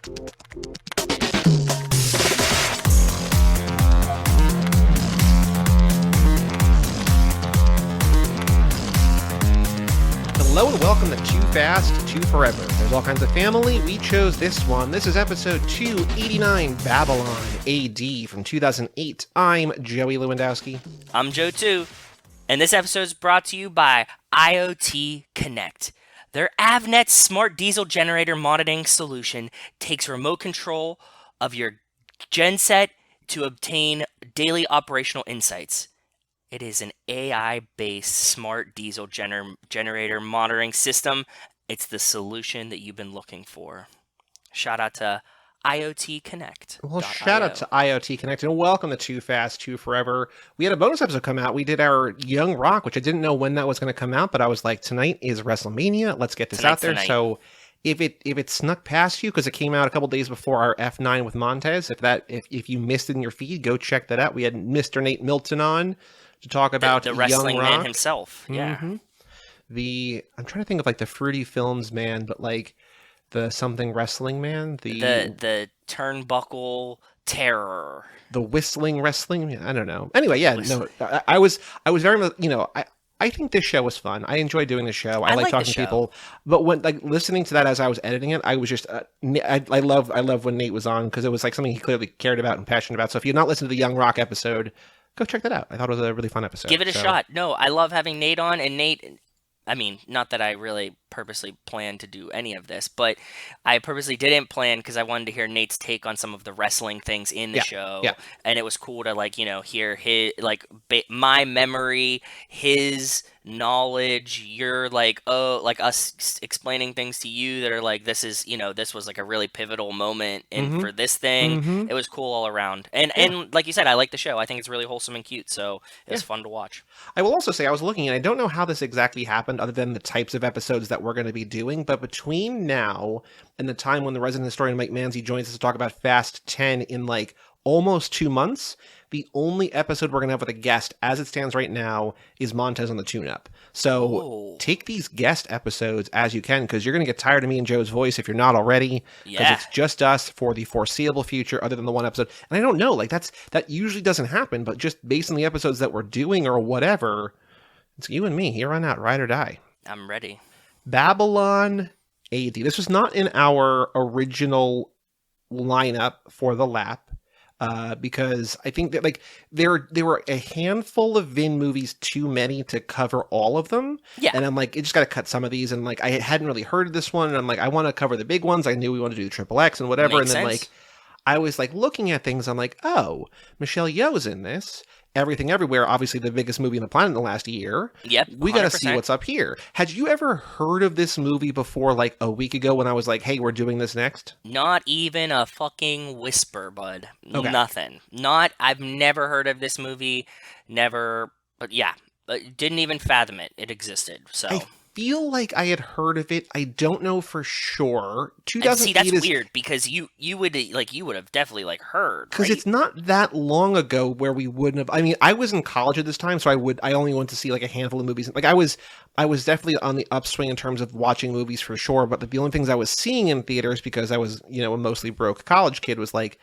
Hello and welcome to Too Fast, Too Forever. There's all kinds of family. We chose this one. This is episode 289, Babylon A.D. from 2008. I'm Joey Lewandowski. I'm Joe too. And this episode is brought to you by IoT Connect. Their AvNet smart diesel generator monitoring solution takes remote control of your genset to obtain daily operational insights. It is an AI-based smart diesel generator monitoring system. It's the solution that you've been looking for. Shout out to IoT Connect. Well, shout out to IoT Connect and welcome to Too Fast, Too Forever. We had a bonus episode come out. We did our Young Rock, which I didn't know when that was going to come out, but I was like, tonight is WrestleMania. Let's get this out there. Tonight. So if it snuck past you, because it came out a couple days before our F9 with Montez, if you missed it in your feed, go check that out. We had Mr. Nate Milton on to talk about the wrestling Young Rock. man himself. Yeah. Mm-hmm. I'm trying to think of like the Fruity Films man, but like the something wrestling man, the turnbuckle terror, the whistling wrestling man. I don't know. Anyway, yeah, no, I was very, I think this show was fun. I enjoy doing the show. I like talking to people. But when like listening to that as I was editing it, I was just I love when Nate was on because it was like something he clearly cared about and passionate about. So if you've not listened to the Young Rock episode, go check that out. I thought it was a really fun episode. Give it a shot. No, I love having Nate on, and Nate, I mean, not that I really purposely planned to do any of this, but I purposely didn't plan because I wanted to hear Nate's take on some of the wrestling things in the show. Yeah. And it was cool to hear his, my memory, his knowledge, your us explaining things to you that are like, this is, this was like a really pivotal moment for this thing. It was cool all around. And like you said, I like the show. I think it's really wholesome and cute. So it was fun to watch. I will also say I was looking and I don't know how this exactly happened other than the types of episodes that we're going to be doing. But between now and the time when the resident historian Mike Manzi joins us to talk about Fast 10 in like almost 2 months, the only episode we're going to have with a guest as it stands right now is Montez on the tune-up. So take these guest episodes as you can because you're going to get tired of me and Joe's voice if you're not already. Because it's just us for the foreseeable future other than the one episode. And I don't know, like that usually doesn't happen, but just based on the episodes that we're doing or whatever, it's you and me here on out, ride or die. I'm ready. Babylon A.D. This was not in our original lineup for the lap. Because I think that like there were a handful of Vin movies too many to cover all of them. Yeah. And I'm like, you just got to cut some of these. And like, I hadn't really heard of this one. And I'm like, I want to cover the big ones. I knew we wanted to do the Triple X and whatever. Makes and then sense. like, I was like looking at things. I'm like, oh, Michelle Yeoh's in this. Everything Everywhere, obviously the biggest movie on the planet in the last year. Yep. We got to see what's up here. Had you ever heard of this movie before like a week ago when I was like, hey, we're doing this next? Not even a fucking whisper, bud. Okay. Nothing. I've never heard of this movie. Never. But yeah. Didn't even fathom it. It existed. So. I feel like I had heard of it. I don't know for sure. 2008 see, that's weird because you would have definitely like heard, because right? it's not that long ago where we wouldn't have. I mean, I was in college at this time, so I only went to see like a handful of movies. Like I was definitely on the upswing in terms of watching movies for sure. But the only things I was seeing in theaters because I was a mostly broke college kid was like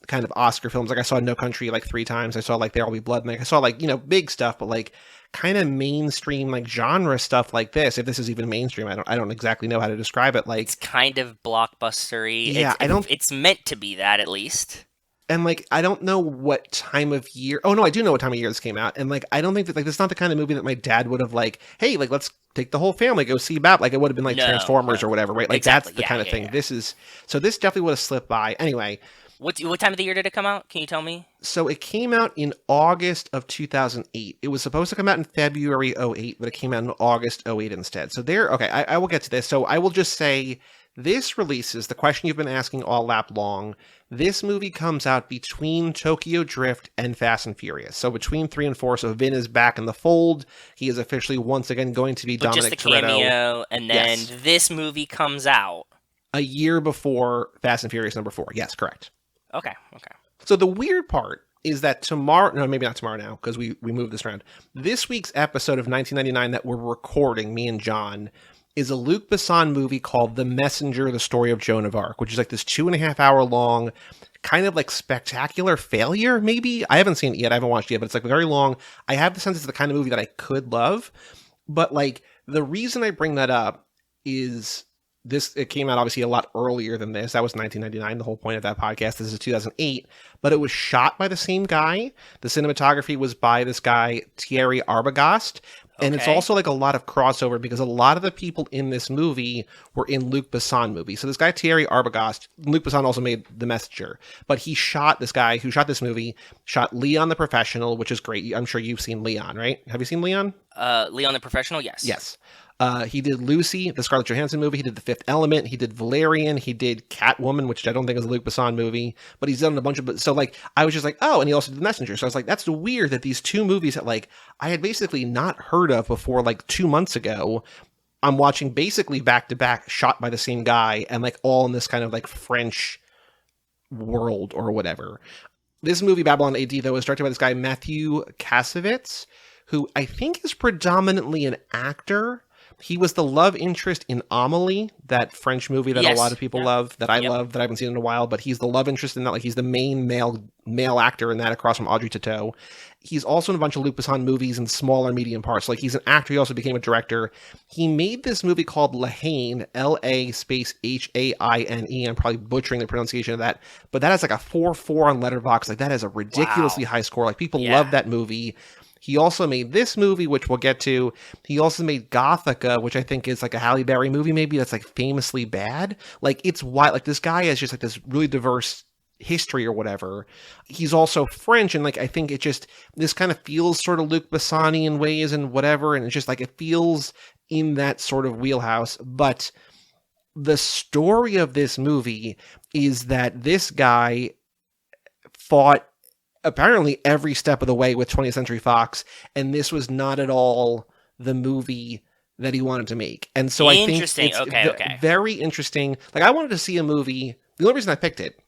kind of Oscar films. Like I saw No Country like 3 times. I saw like There'll Be Blood. And I saw like big stuff, but like kind of mainstream like genre stuff like this. If this is even mainstream, I don't exactly know how to describe it. Like it's kind of blockbustery. Yeah, it's meant to be that at least. And like I don't know what time of year. Oh no, I do know what time of year this came out. And like I don't think that like this is not the kind of movie that my dad would have like, hey, like let's take the whole family go see Bab. Like it would have been like Transformers or whatever, right? Like exactly. That's the kind of thing. This definitely would have slipped by. Anyway. What time of the year did it come out? Can you tell me? So it came out in August of 2008. It was supposed to come out in February 08, but it came out in August 08 instead. So I will get to this. So I will just say this releases the question you've been asking all lap long. This movie comes out between Tokyo Drift and Fast and Furious. So between 3 and 4. So Vin is back in the fold. He is officially once again going to be Dominic Toretto. Just the cameo, and then this movie comes out a year before Fast and Furious number 4. Yes, correct. Okay. So the weird part is that tomorrow, no, maybe not tomorrow now, because we moved this around. This week's episode of 1999 that we're recording, me and John, is a Luc Besson movie called The Messenger, The Story of Joan of Arc, which is like this 2.5 hour long kind of like spectacular failure, maybe. I haven't seen it yet. I haven't watched it yet, but it's like very long. I have the sense it's the kind of movie that I could love. But like the reason I bring that up is it came out obviously a lot earlier than this. That was 1999, the whole point of that podcast. This is 2008, but it was shot by the same guy. The cinematography was by this guy, Thierry Arbogast. And it's also like a lot of crossover because a lot of the people in this movie were in Luc Besson movies. So this guy, Thierry Arbogast, Luc Besson also made The Messenger, but this guy who shot this movie, shot Leon the Professional, which is great. I'm sure you've seen Leon, right? Have you seen Leon? Leon the Professional, yes. Yes. He did Lucy, the Scarlett Johansson movie. He did The Fifth Element. He did Valerian. He did Catwoman, which I don't think is a Luc Besson movie, but he's done a bunch of. So like, I was just like, oh, and he also did The Messenger. So I was like, that's weird that these two movies that like I had basically not heard of before like 2 months ago, I'm watching basically back to back, shot by the same guy, and like all in this kind of like French world or whatever. This movie, Babylon A.D., though, is directed by this guy, Mathieu Kassovitz, who I think is predominantly an actor. He was the love interest in Amélie, that French movie that a lot of people love, that I love, that I haven't seen in a while, but he's the love interest in that. Like, he's the main male actor in that across from Audrey Tautou. He's also in a bunch of Luc Besson movies in smaller medium parts. Like, he's an actor. He also became a director. He made this movie called La Haine, L-A space H-A-I-N-E. I'm probably butchering the pronunciation of that, but that has like a 4.4 on Letterboxd. Like, that has a ridiculously high score. Like, people love that movie. He also made this movie, which we'll get to. He also made Gothica, which I think is like a Halle Berry movie, maybe that's like famously bad. Like, it's wild. Like, this guy has just like this really diverse history or whatever. He's also French, and like I think it just, this kind of feels sort of Luc Bessonian ways and whatever, and it's just like it feels in that sort of wheelhouse. But the story of this movie is that this guy fought apparently every step of the way with 20th Century Fox, and this was not at all the movie that he wanted to make. And so I think it's very interesting. Like, I wanted to see a movie. The only reason I picked it,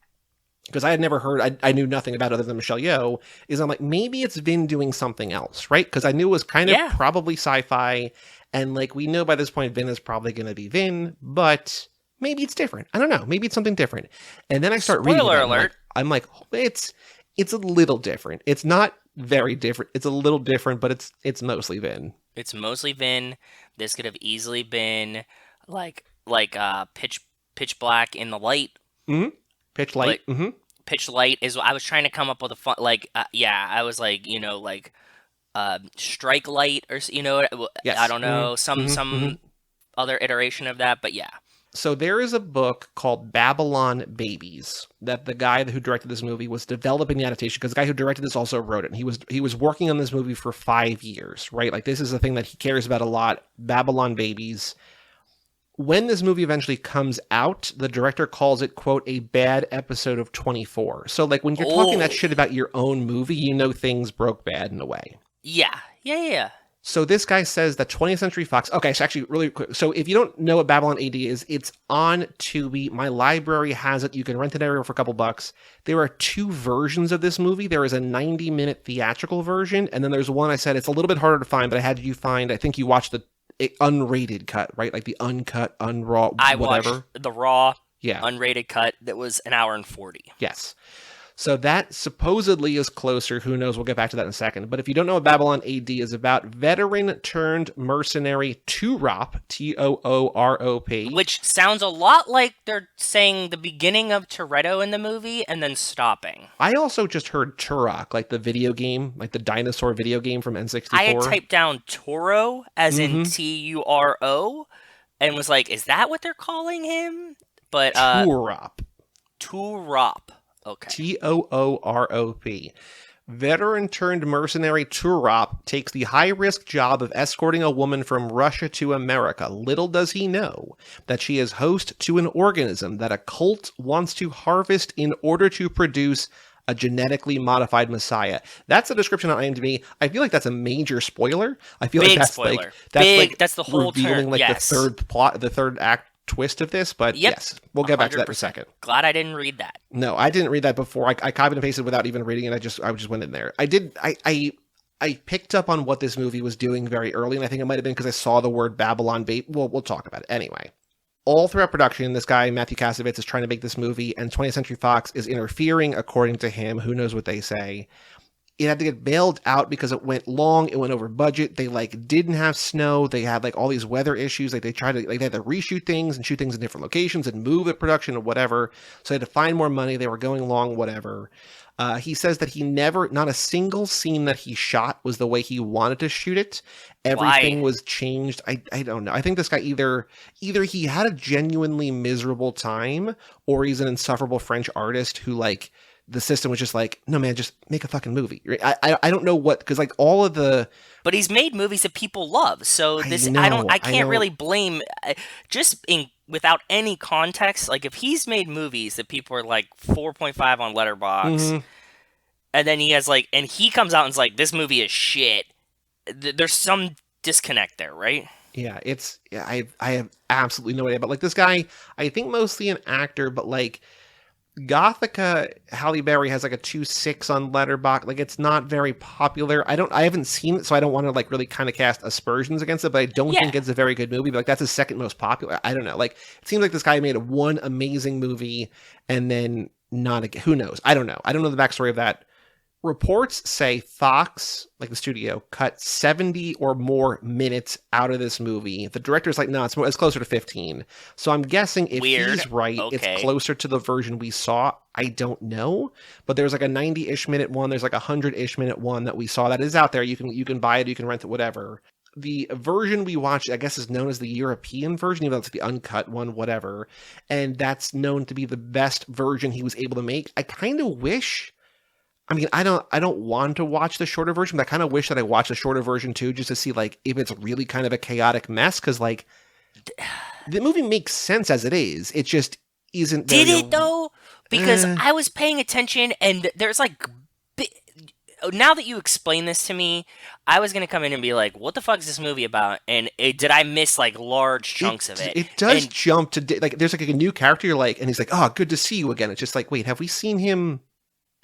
because I had never heard, I knew nothing about other than Michelle Yeoh, is I'm like, maybe it's Vin doing something else, right? Because I knew it was kind of probably sci-fi, and like we know by this point Vin is probably going to be Vin, but maybe it's different. I don't know. Maybe it's something different. And then I start reading. Spoiler alert. I'm like, it's a little different. It's not very different. It's a little different, but it's mostly Vin. It's mostly Vin. This could have easily been like Pitch Black in the Light. Mm-hmm. Pitch Light. Mm-hmm. Pitch Light is. I was trying to come up with a fun I was like, Strike Light or yes. I don't know, some other iteration of that, but yeah. So there is a book called Babylon Babies that the guy who directed this movie was developing the adaptation, because the guy who directed this also wrote it. And he was working on this movie for 5 years, right? Like, this is a thing that he cares about a lot. Babylon Babies. When this movie eventually comes out, the director calls it, quote, a bad episode of 24. So like when you're talking that shit about your own movie, things broke bad in a way. Yeah. So this guy says that 20th Century Fox... Okay, so actually, really quick. So if you don't know what Babylon AD is, it's on Tubi. My library has it. You can rent it everywhere for a couple bucks. There are 2 versions of this movie. There is a 90-minute theatrical version, and then there's one I said it's a little bit harder to find, but I think you watched the unrated cut, right? Like the uncut, unraw, I whatever. Watched the raw, unrated cut that was an hour and 40. Yes. So that supposedly is closer. Who knows? We'll get back to that in a second. But if you don't know what Babylon AD is about, veteran-turned-mercenary Toorop, Toorop. Which sounds a lot like they're saying the beginning of Toretto in the movie and then stopping. I also just heard Turok, like the video game, like the dinosaur video game from N64. I had typed down Toro, as in T-U-R-O, and was like, is that what they're calling him? But Toorop. Okay. Toorop. Veteran-turned-mercenary Toorop takes the high-risk job of escorting a woman from Russia to America. Little does he know that she is host to an organism that a cult wants to harvest in order to produce a genetically modified messiah. That's a description on IMDb. I feel like that's a major spoiler. I feel like that's spoiler. That's the whole revealing turn. The third act twist of this, but yes, we'll get back to that in a second. Glad I didn't read that. No, I didn't read that before. I copied and pasted without even reading it. I just went in there. I picked up on what this movie was doing very early, and I think it might have been because I saw the word Babylon bait. Well, we'll talk about it anyway. All throughout production, this guy, Mathieu Kassovitz, is trying to make this movie, and 20th Century Fox is interfering, according to him. Who knows what they say. It had to get bailed out because it went long, it went over budget. They didn't have snow. They had all these weather issues. They tried to they had to reshoot things and shoot things in different locations and move the production and whatever. So they had to find more money. They were going long, whatever. He says that not a single scene that he shot was the way he wanted to shoot it. Everything was changed. I don't know. I think this guy either he had a genuinely miserable time, or he's an insufferable French artist who the system was just no man, just make a fucking movie. I don't know what, because all of the. But he's made movies that people love, so I can't really blame without any context. If he's made movies that people are 4.5 on Letterboxd, and then he has and he comes out and's this movie is shit. There's some disconnect there, right? Yeah, I have absolutely no idea. But this guy, I think mostly an actor, but Gothica, Halle Berry has a 2.6 on Letterboxd. It's not very popular. I haven't seen it, so I don't want to really kind of cast aspersions against it, but I don't think it's a very good movie. But that's his second most popular. I don't know. It seems like this guy made one amazing movie and then not again. Who knows? I don't know. I don't know the backstory of that. Reports say Fox, the studio, cut 70 or more minutes out of this movie. The director's no, it's closer to 15. So I'm guessing if he's right, it's closer to the version we saw. I don't know. But there's a 90-ish minute one. There's a 100-ish minute one that we saw that is out there. You can buy it, you can rent it, whatever. The version we watched, I guess, is known as the European version, even though it's the uncut one, whatever. And that's known to be the best version he was able to make. I kind of wish... I mean, I don't want to watch the shorter version, but I kind of wish that I watched the shorter version too, just to see if it's really kind of a chaotic mess. Because the movie makes sense as it is. It just isn't. Did it though? Because I was paying attention, and there's now that you explain this to me, I was gonna come in and be "What the fuck is this movie about?" And did I miss large chunks of it? It does jump to there's a new character you're and he's "Oh, good to see you again." It's just wait, have we seen him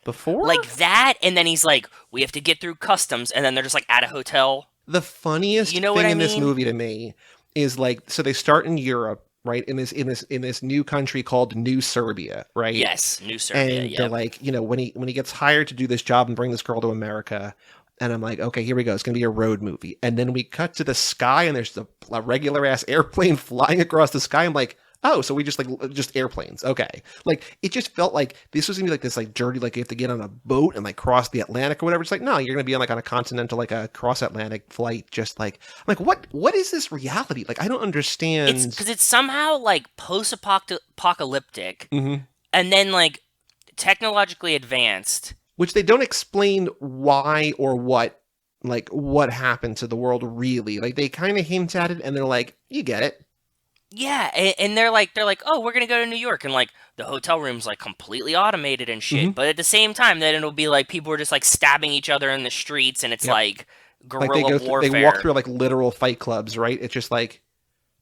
before? That, and then he's we have to get through customs, and then they're just at a hotel. The funniest thing in this movie to me is so they start in Europe, right? In this new country called New Serbia, right? Yes, New Serbia. And they're when he gets hired to do this job and bring this girl to America, and I'm okay, here we go. It's gonna be a road movie, and then we cut to the sky, and there's a regular ass airplane flying across the sky. I'm oh, so we just airplanes. Okay. It just felt this was going to be this dirty, you have to get on a boat and cross the Atlantic or whatever. It's no, you're going to be on a continental, a cross Atlantic flight. Just I'm what is this reality? I don't understand. It's because it's somehow post-apocalyptic and then technologically advanced. Which they don't explain why or what happened to the world really. They kind of hint at it and they're you get it. Yeah, and they're oh, we're gonna go to New York, and the hotel room's completely automated and shit. But at the same time, then it'll be people are just stabbing each other in the streets, and it's guerrilla warfare. They walk through literal fight clubs, right? It's just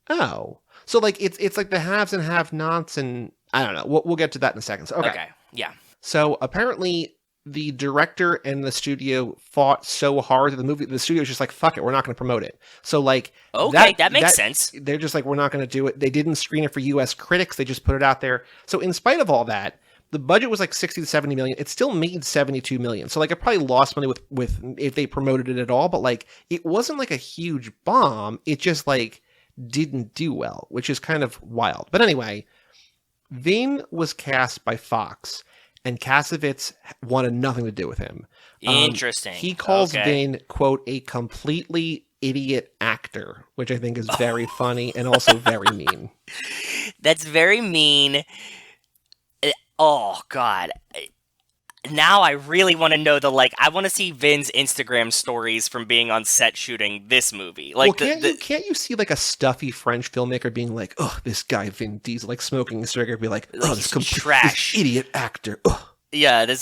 oh, so it's the haves and have-nots, and I don't know. We'll get to that in a second. So, okay, yeah. So apparently, the director and the studio fought so hard that the studio's just fuck it, we're not going to promote it. So that makes sense. They're just we're not going to do it. They didn't screen it for U.S. critics. They just put it out there. So in spite of all that, the budget was 60 to 70 million. It still made 72 million. So it probably lost money with if they promoted it at all. But it wasn't a huge bomb. It just didn't do well, which is kind of wild. But anyway, Vin was cast by Fox. And Kassovitz wanted nothing to do with him. Interesting. He calls Vin, quote, a completely idiot actor, which I think is very funny and also very mean. That's very mean. Oh, God. Now I really want to know I want to see Vin's Instagram stories from being on set shooting this movie. Can't you see a stuffy French filmmaker being oh, this guy Vin Diesel, smoking a cigarette, be oh, this trash, this idiot actor. Ugh. Yeah,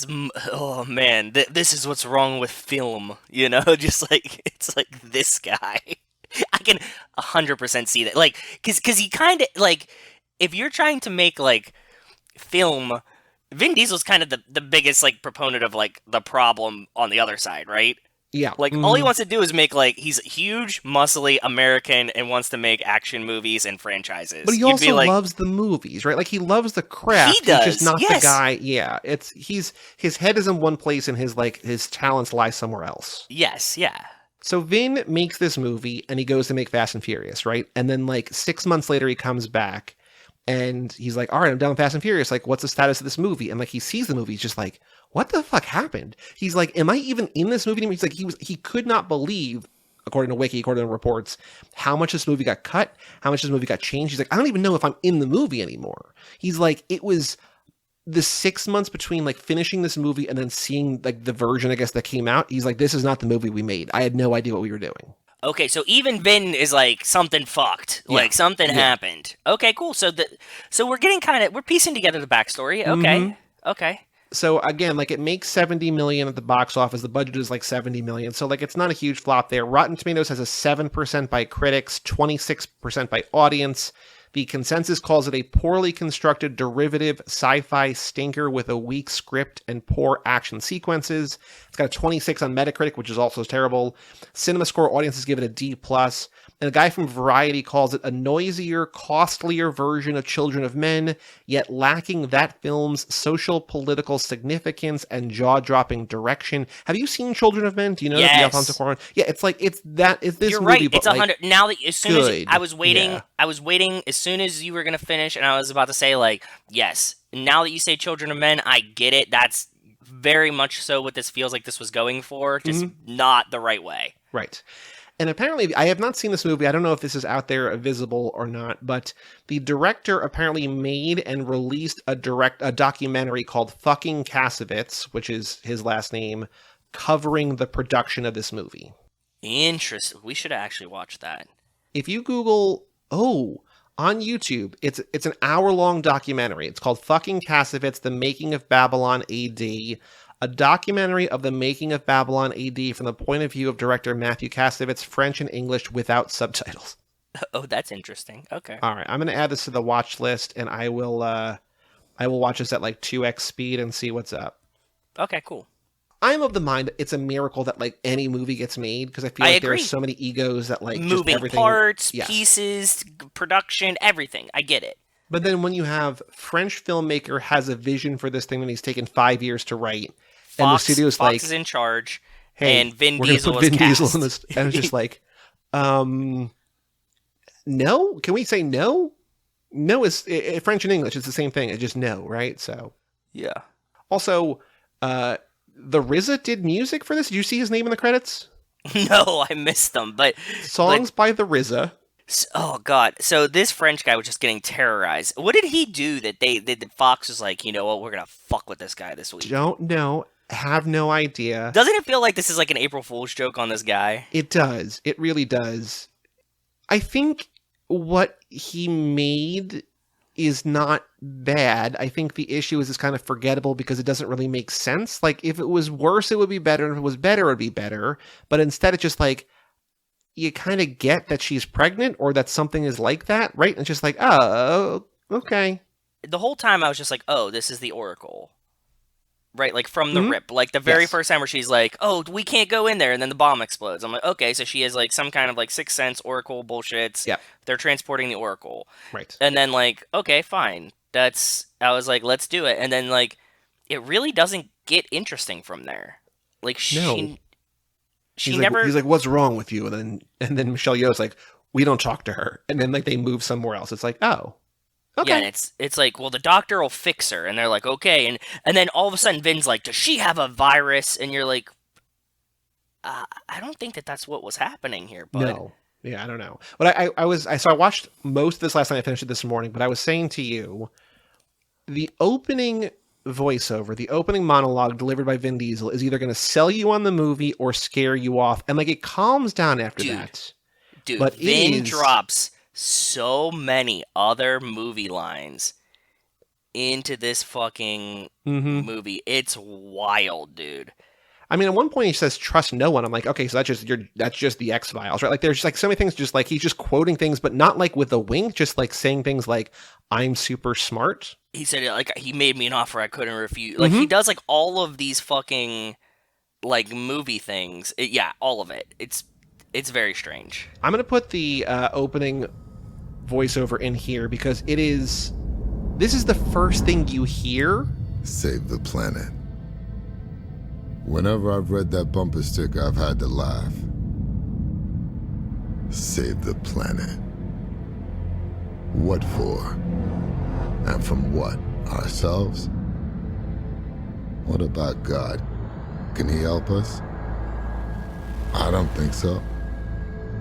oh man, this is what's wrong with film, just it's this guy. I can 100% see that, cause he kind of if you're trying to make film. Vin Diesel's kind of the biggest proponent of the problem on the other side, right? Yeah. Like, all he wants to do is make, like, he's huge, muscly, American, and wants to make action movies and franchises. But he also loves the movies, right? Like, he loves the craft. He does, He's just not yes. the guy. Yeah, his head is in one place and his talents lie somewhere else. Yes, yeah. So Vin makes this movie and he goes to make Fast and Furious, right? And then like 6 months later he comes back and he's like, all right, I'm done with Fast and Furious. Like, what's the status of this movie? And like he sees the movie, he's just like, what the fuck happened? He's like, am I even in this movie anymore? He's like, he could not believe, according to Wiki, according to reports, how much this movie got cut, how much this movie got changed. He's like, I don't even know if I'm in the movie anymore. He's like, it was the 6 months between like finishing this movie and then seeing like the version, I guess, that came out. He's like, this is not the movie we made. I had no idea what we were doing. Okay, so even Vin is like, something fucked. Yeah. Like, something happened. Okay, cool. So we're getting we're piecing together the backstory. Okay. Okay. So again, like, it makes $70 million at the box office. The budget is like $70 million. So like, it's not a huge flop there. Rotten Tomatoes has a 7% by critics, 26% by audience. The consensus calls it a poorly constructed derivative sci-fi stinker with a weak script and poor action sequences. It's got a 26 on Metacritic, which is also terrible. CinemaScore audiences give it a D+. And a guy from Variety calls it a noisier, costlier version of Children of Men, yet lacking that film's social political significance and jaw-dropping direction. Have you seen Children of Men? Do you know that the Alfonso Cuarón? Yeah, it's like, it's this You're movie, right. but It's 100. Now that as soon as I was waiting, yeah. I was waiting as soon as you were gonna finish, and I was about to say like, yes. Now that you say Children of Men, I get it. That's very much so what this feels like this was going for, just not the right way. Right. And apparently, I have not seen this movie. I don't know if this is out there visible or not, but the director apparently made and released a documentary called Fucking Kassovitz, which is his last name, covering the production of this movie. Interesting. We should actually watch that. If you Google, on YouTube, it's an hour-long documentary. It's called Fucking Kassovitz, The Making of Babylon A.D., a documentary of the making of Babylon A.D. from the point of view of director Mathieu Kassovitz, French and English without subtitles. Oh, that's interesting. Okay. All right, I'm going to add this to the watch list, and I will watch this at like 2x speed and see what's up. Okay, cool. I'm of the mind that it's a miracle that like any movie gets made, because I feel like there are so many egos that like moving just everything, parts, pieces, production, everything. I get it. But then when you have French filmmaker has a vision for this thing that he's taken 5 years to write, and the studio's Fox like, is in charge, hey, and Vin we're Diesel gonna put was Vin Diesel cast. in this, and it's just like, no, can we say no? No is French and English. It's the same thing. It's just no, right? So yeah. Also, the RZA did music for this. Did you see his name in the credits? No, I missed them. But songs by the RZA. Oh God! So this French guy was just getting terrorized. What did he do that Fox was like, you know what, we're gonna fuck with this guy this week? Don't know. Have no idea. Doesn't it feel like this is like an April Fool's joke on this guy? It does. It really does. I think what he made is not bad. I think the issue is it's kind of forgettable because it doesn't really make sense. Like, if it was worse, it would be better. If it was better, it would be better. But instead, it's just like, you kind of get that she's pregnant or that something is like that, right? And it's just like, oh, okay. The whole time I was just like, oh, this is the Oracle. Right, like from the rip. Like the very first time where she's like, oh, we can't go in there, and then the bomb explodes. I'm like, okay, so she has like some kind of like Sixth Sense Oracle bullshit. Yeah. They're transporting the Oracle. Right. And then like, okay, fine. I was like, let's do it. And then like, it really doesn't get interesting from there. Like she never. He's like, what's wrong with you? And then Michelle Yeoh's like, we don't talk to her. And then like they move somewhere else. It's like, oh. Okay. Yeah, and it's like, well, the doctor will fix her, and they're like, okay, and then all of a sudden Vin's like, does she have a virus? And you're like, I don't think that's what was happening here, but no, yeah, I don't know. But I watched most of this last night. I finished it this morning, but I was saying to you, the opening voiceover, the opening monologue delivered by Vin Diesel is either going to sell you on the movie or scare you off, and like it calms down after that. Dude, but Vin drops so many other movie lines into this fucking movie. It's wild, dude. I mean, at one point he says, trust no one. I'm like, okay, so that's just the X-Files, right? Like there's like so many things, just like he's just quoting things, but not like with a wink, just like saying things like, I'm super smart. He said, like, he made me an offer I couldn't refuse. Like he does like all of these fucking like movie things. Yeah, all of it. It's very strange. I'm going to put the opening voiceover in here because this is the first thing you hear. Save the planet. Whenever I've read that bumper sticker, I've had to laugh. Save the planet. What for? And from what? Ourselves? What about God? Can he help us? I don't think so.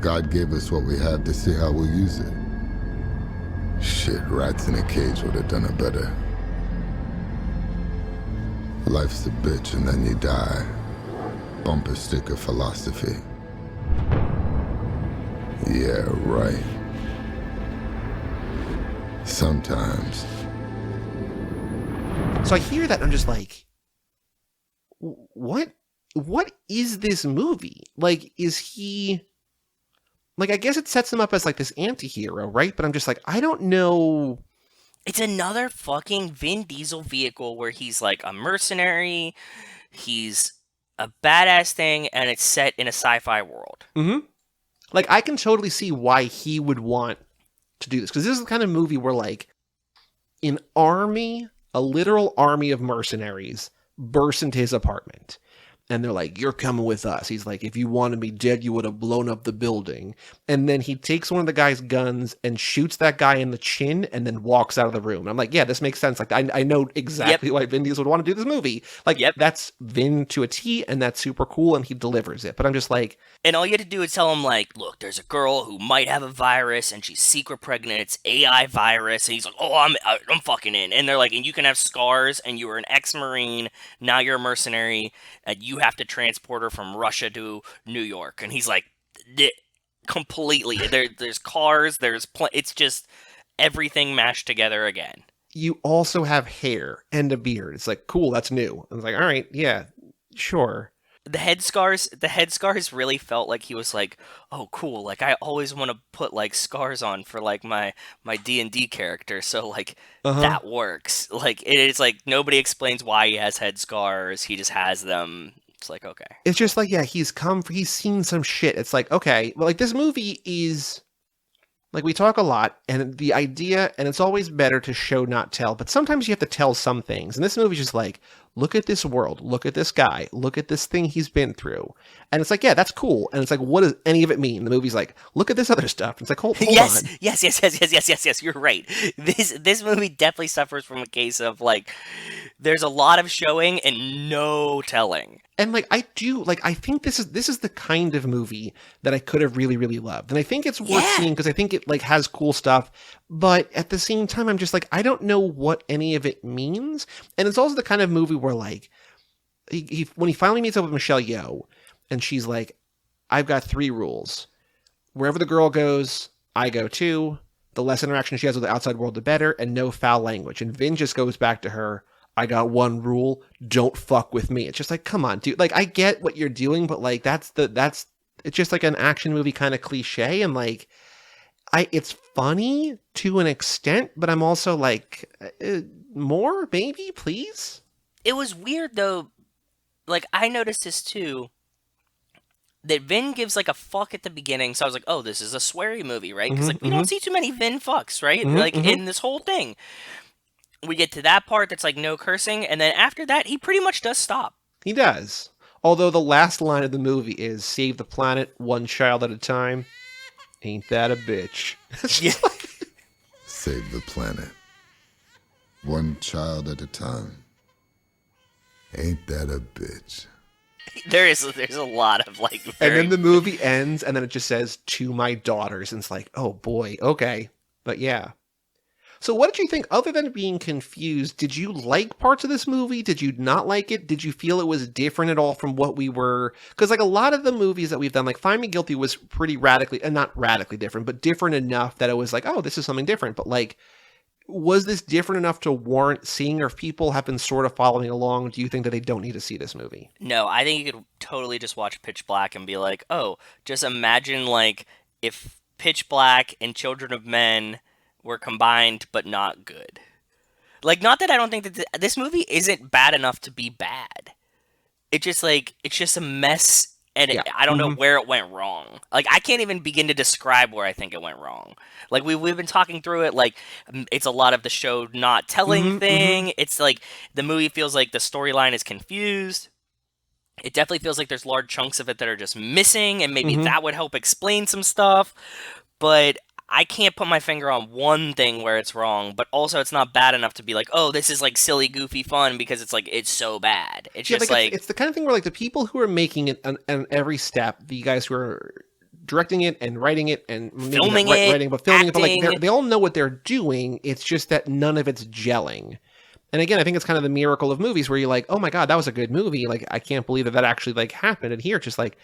God gave us what we have to see how we'll use it. Shit, rats in a cage would have done it better. Life's a bitch and then you die. Bumper sticker philosophy. Yeah, right. Sometimes. So I hear that and I'm just like, what is this movie? Like, is he... Like, I guess it sets him up as, like, this anti-hero, right? But I'm just like, I don't know... It's another fucking Vin Diesel vehicle where he's, like, a mercenary, he's a badass thing, and it's set in a sci-fi world. Mm-hmm. Like, I can totally see why he would want to do this. Because this is the kind of movie where, like, an army, a literal army of mercenaries, bursts into his apartment. And they're like, you're coming with us. He's like, if you wanted me dead, you would have blown up the building. And then he takes one of the guy's guns and shoots that guy in the chin and then walks out of the room. And I'm like, yeah, this makes sense. Like, I know exactly why Vin Diesel would want to do this movie. Like, that's Vin to a T, and that's super cool, and he delivers it. But I'm just like... And all you have to do is tell him, like, look, there's a girl who might have a virus, and she's secret pregnant. It's AI virus. And he's like, oh, I'm fucking in. And they're like, and you can have scars, and you were an ex-Marine. Now you're a mercenary, and you have to transport her from Russia to New York. And he's like, completely. There's cars. It's just everything mashed together again. You also have hair and a beard. It's like, cool, that's new. I was like, all right, yeah, sure. The head scars really felt like he was like, oh, cool. Like, I always want to put, like, scars on for, like, my D&D character. So, like, that works. Like, it's like, nobody explains why he has head scars. He just has them. It's like, okay. It's just like, yeah, he's seen some shit. It's like, okay, well, like, this movie is... Like, we talk a lot, and the idea, and it's always better to show, not tell, but sometimes you have to tell some things. And this movie's just like, look at this world, look at this guy, look at this thing he's been through. And it's like, yeah, that's cool. And it's like, what does any of it mean? The movie's like, look at this other stuff. It's like, hold on. Yes, you're right. This movie definitely suffers from a case of, like, there's a lot of showing and no telling. And, like, I think this is the kind of movie that I could have really, really loved. And I think it's worth seeing because I think it, like, has cool stuff. But at the same time, I'm just like, I don't know what any of it means. And it's also the kind of movie where, like, when he finally meets up with Michelle Yeoh, and she's like, I've got 3 rules. Wherever the girl goes, I go too. The less interaction she has with the outside world, the better. And no foul language. And Vin just goes back to her, I got 1 rule, don't fuck with me. It's just like, come on, dude. Like, I get what you're doing, but, like, it's just like an action movie kind of cliche, and, like, it's funny to an extent, but I'm also like, more, maybe, please? It was weird, though. Like, I noticed this, too, that Vin gives, like, a fuck at the beginning, so I was like, oh, this is a sweary movie, right? Because, like, we don't see too many Vin fucks, right? In this whole thing. We get to that part that's like no cursing, and then after that, he pretty much does stop. He does. Although the last line of the movie is, save the planet one child at a time. Ain't that a bitch? Save the planet one child at a time. Ain't that a bitch? There's a lot of, like, And then the movie ends, and then it just says, to my daughters, and it's like, oh boy, okay. But yeah. So what did you think, other than being confused? Did you like parts of this movie? Did you not like it? Did you feel it was different at all from what we were? Because, like, a lot of the movies that we've done, like Find Me Guilty was pretty radically, and not radically different, but different enough that it was like, oh, this is something different. But, like, was this different enough to warrant seeing, or if people have been sort of following along, do you think that they don't need to see this movie? No, I think you could totally just watch Pitch Black and be like, oh, just imagine, like, if Pitch Black and Children of Men were combined but not good. Like, not that I don't think that this movie isn't bad enough to be bad. It's just like it's just a mess, and Yeah. I don't know where it went wrong. Like I can't even begin to describe where I think it went wrong. Like we've been talking through it. Like it's a lot of the show not telling thing. It's like the movie feels like the storyline is confused. It definitely feels like there's large chunks of it that are just missing, and maybe that would help explain some stuff. But I can't put my finger on one thing where it's wrong, but also it's not bad enough to be like, oh, this is like silly, goofy fun because it's like it's so bad. It's just like it's the kind of thing where like the people who are making it on every step, the guys who are directing it and writing it and filming it, writing, but filming acting. it, but like they all know what they're doing. It's just that none of it's gelling. And again, I think it's kind of the miracle of movies where you're like, oh my God, that was a good movie. Like, I can't believe that actually like happened. And here, it's just like,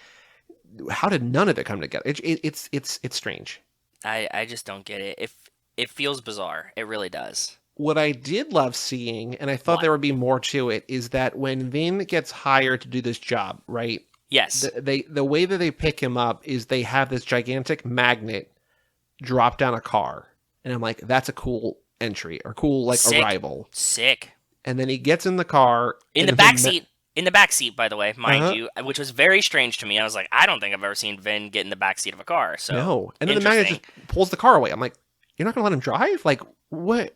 how did none of it come together? It's strange. I just don't get it. It feels bizarre. It really does. What I did love seeing, and I thought there would be more to it, is that when Vin gets hired to do this job, right? Yes. The way that they pick him up is they have this gigantic magnet drop down a car. And I'm like, that's a cool entry or cool like arrival. Sick. And then he gets in the car. In the back seat. In the back seat, by the way, mind you, which was very strange to me. I was like, I don't think I've ever seen Vin get in the back seat of a car. So no. And then the magnet just pulls the car away. I'm like, you're not going to let him drive? Like, what?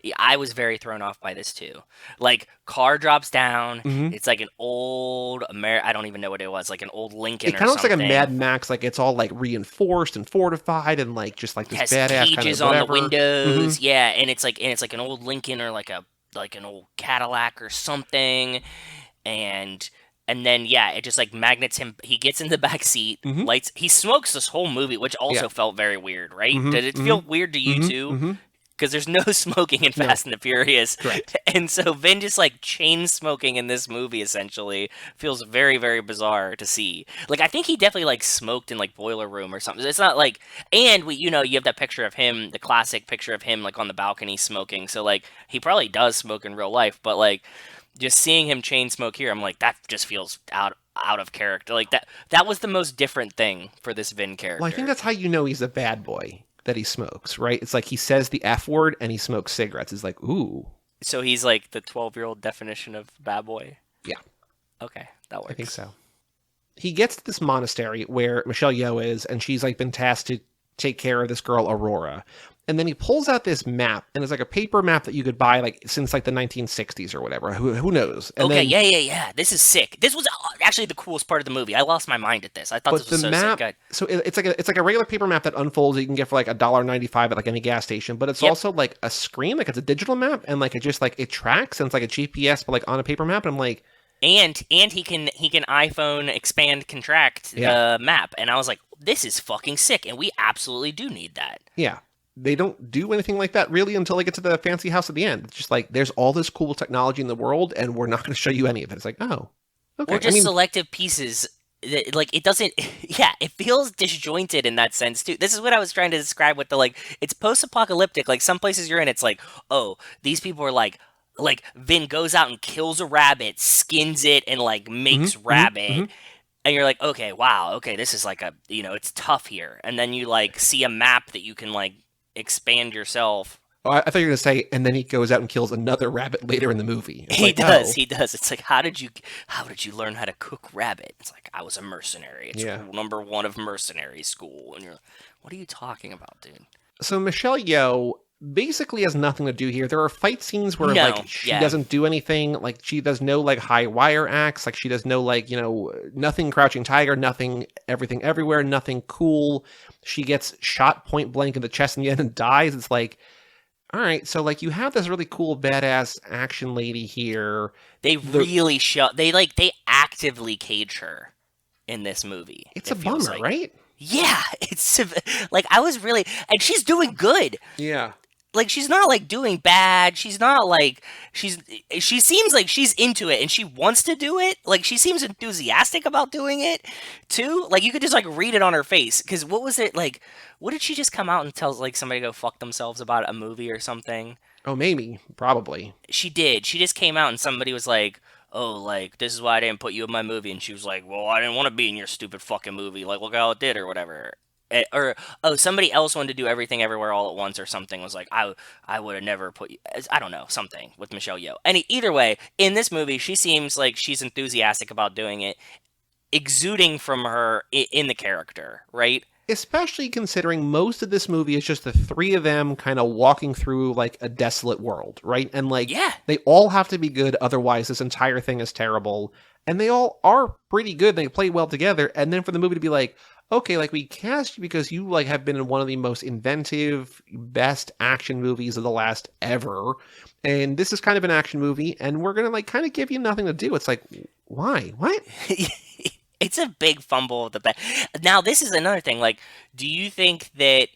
Yeah, I was very thrown off by this too. Like, car drops down. It's like an old I don't even know what it was. Like an old Lincoln. It kind of looks like a Mad Max. Like it's all like reinforced and fortified and like just like this badass cages kind of on the windows. Yeah, and it's like an old Lincoln or like an old Cadillac or something, and then it just like magnets him. He gets in the back seat, lights. He smokes this whole movie, which also felt very weird, right? Did it feel weird to you too? Because there's no smoking in Fast and the Furious, correct. And so Vin just like chain smoking in this movie essentially feels very, very bizarre to see. Like I think he definitely like smoked in like Boiler Room or something. It's not like, and you have that picture of him, the classic picture of him like on the balcony smoking. So like he probably does smoke in real life, but like just seeing him chain smoke here, I'm like that just feels out of character. Like that was the most different thing for this Vin character. Well, I think that's how you know he's a bad boy. That he smokes, right? It's like he says the F word and he smokes cigarettes. It's like, ooh. So he's like the 12-year-old definition of bad boy? Yeah. Okay, that works. I think so. He gets to this monastery where Michelle Yeoh is, and she's like been tasked to take care of this girl, Aurora. And then he pulls out this map, and it's like a paper map that you could buy like since like the 1960s or whatever. Who knows? And okay, yeah. This is sick. This was actually the coolest part of the movie. I lost my mind at this. I thought this was so sick. So it's like a regular paper map that unfolds that you can get for like $1.95 at like any gas station. But it's also like a screen, like it's a digital map, and like it just like it tracks, and it's like a GPS, but like on a paper map. And I'm like. And he can iPhone expand contract the map, and I was like, this is fucking sick, and we absolutely do need that. Yeah. They don't do anything like that really until they get to the fancy house at the end. It's just like, there's all this cool technology in the world, and we're not going to show you any of it. It's like, oh, okay. Or just selective pieces. That, like, it doesn't... Yeah, it feels disjointed in that sense, too. This is what I was trying to describe with the, like, it's post-apocalyptic. Like, some places you're in, it's like, oh, these people are like Vin goes out and kills a rabbit, skins it, and, like, makes rabbit. And you're like, okay, wow, okay, this is like it's tough here. And then you, like, see a map that you can, like, expand yourself. Oh, I thought you were going to say, and then he goes out and kills another rabbit later in the movie. It's he does. It's like, how did you learn how to cook rabbit? It's like, I was a mercenary. It's rule number 1 of mercenary school. And you're like, what are you talking about, dude? So Michelle Yeoh basically has nothing to do here. There are fight scenes where she doesn't do anything. Like she does no like high wire acts. Like she does no like, nothing Crouching Tiger, nothing Everything Everywhere, nothing cool. She gets shot point blank in the chest in the end and dies. It's like, all right, so like you have this really cool badass action lady here. They actively cage her in this movie. It's a bummer, right? Yeah, it's like I was really, and she's doing good. Yeah. Like she's not like doing bad. She's not like she seems like she's into it and she wants to do it. Like she seems enthusiastic about doing it too. Like you could just like read it on her face. Because what was it like? What did she just come out and tell like somebody to go fuck themselves about a movie or something? Oh, maybe, probably. She did. She just came out and somebody was like, oh, like, this is why I didn't put you in my movie. And she was like, well, I didn't want to be in your stupid fucking movie. Like, look how it did or whatever. or somebody else wanted to do everything everywhere all at once or something, was like, I would have never put you, I don't know, something with Michelle Yeoh. And either way, in this movie, she seems like she's enthusiastic about doing it, exuding from her in the character, right? Especially considering most of this movie is just the three of them kind of walking through like a desolate world, right? And like Yeah. they all have to be good, otherwise this entire thing is terrible. And they all are pretty good. They play well together. And then for the movie to be like, okay, like we cast you because you like have been in one of the most inventive, best action movies of the last ever. And this is kind of an action movie, and we're gonna like kind of give you nothing to do. It's like, why? What? It's a big fumble of the back. Now, this is another thing. Like, do you think that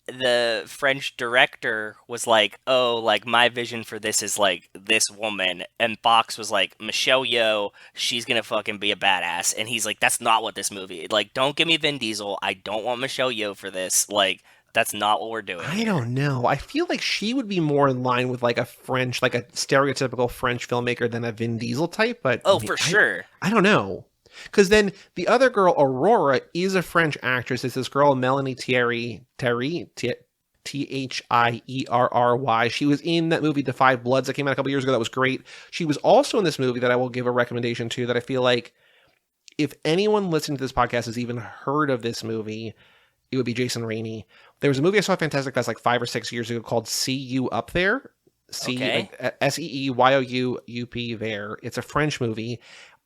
the French director was like, oh, like my vision for this is like this woman, and Fox was like, Michelle Yeoh, she's gonna fucking be a badass, and he's like, that's not what this movie. Like, don't give me Vin Diesel. I don't want Michelle Yeoh for this. Like, that's not what we're doing. I don't know. I feel like she would be more in line with like a French, like a stereotypical French filmmaker than a Vin Diesel type. But Oh, for sure. I don't know. Because then the other girl, Aurora, is a French actress. It's this girl, Melanie Thierry, Thierry. She was in that movie, The Five Bloods, that came out a couple years ago. That was great. She was also in this movie that I will give a recommendation to, that I feel like if anyone listening to this podcast has even heard of this movie, it would be Jason Rainey. There was a movie I saw at Fantastic Fest like 5 or 6 years ago called See You Up There. Okay. SEEYOUUP there. It's a French movie.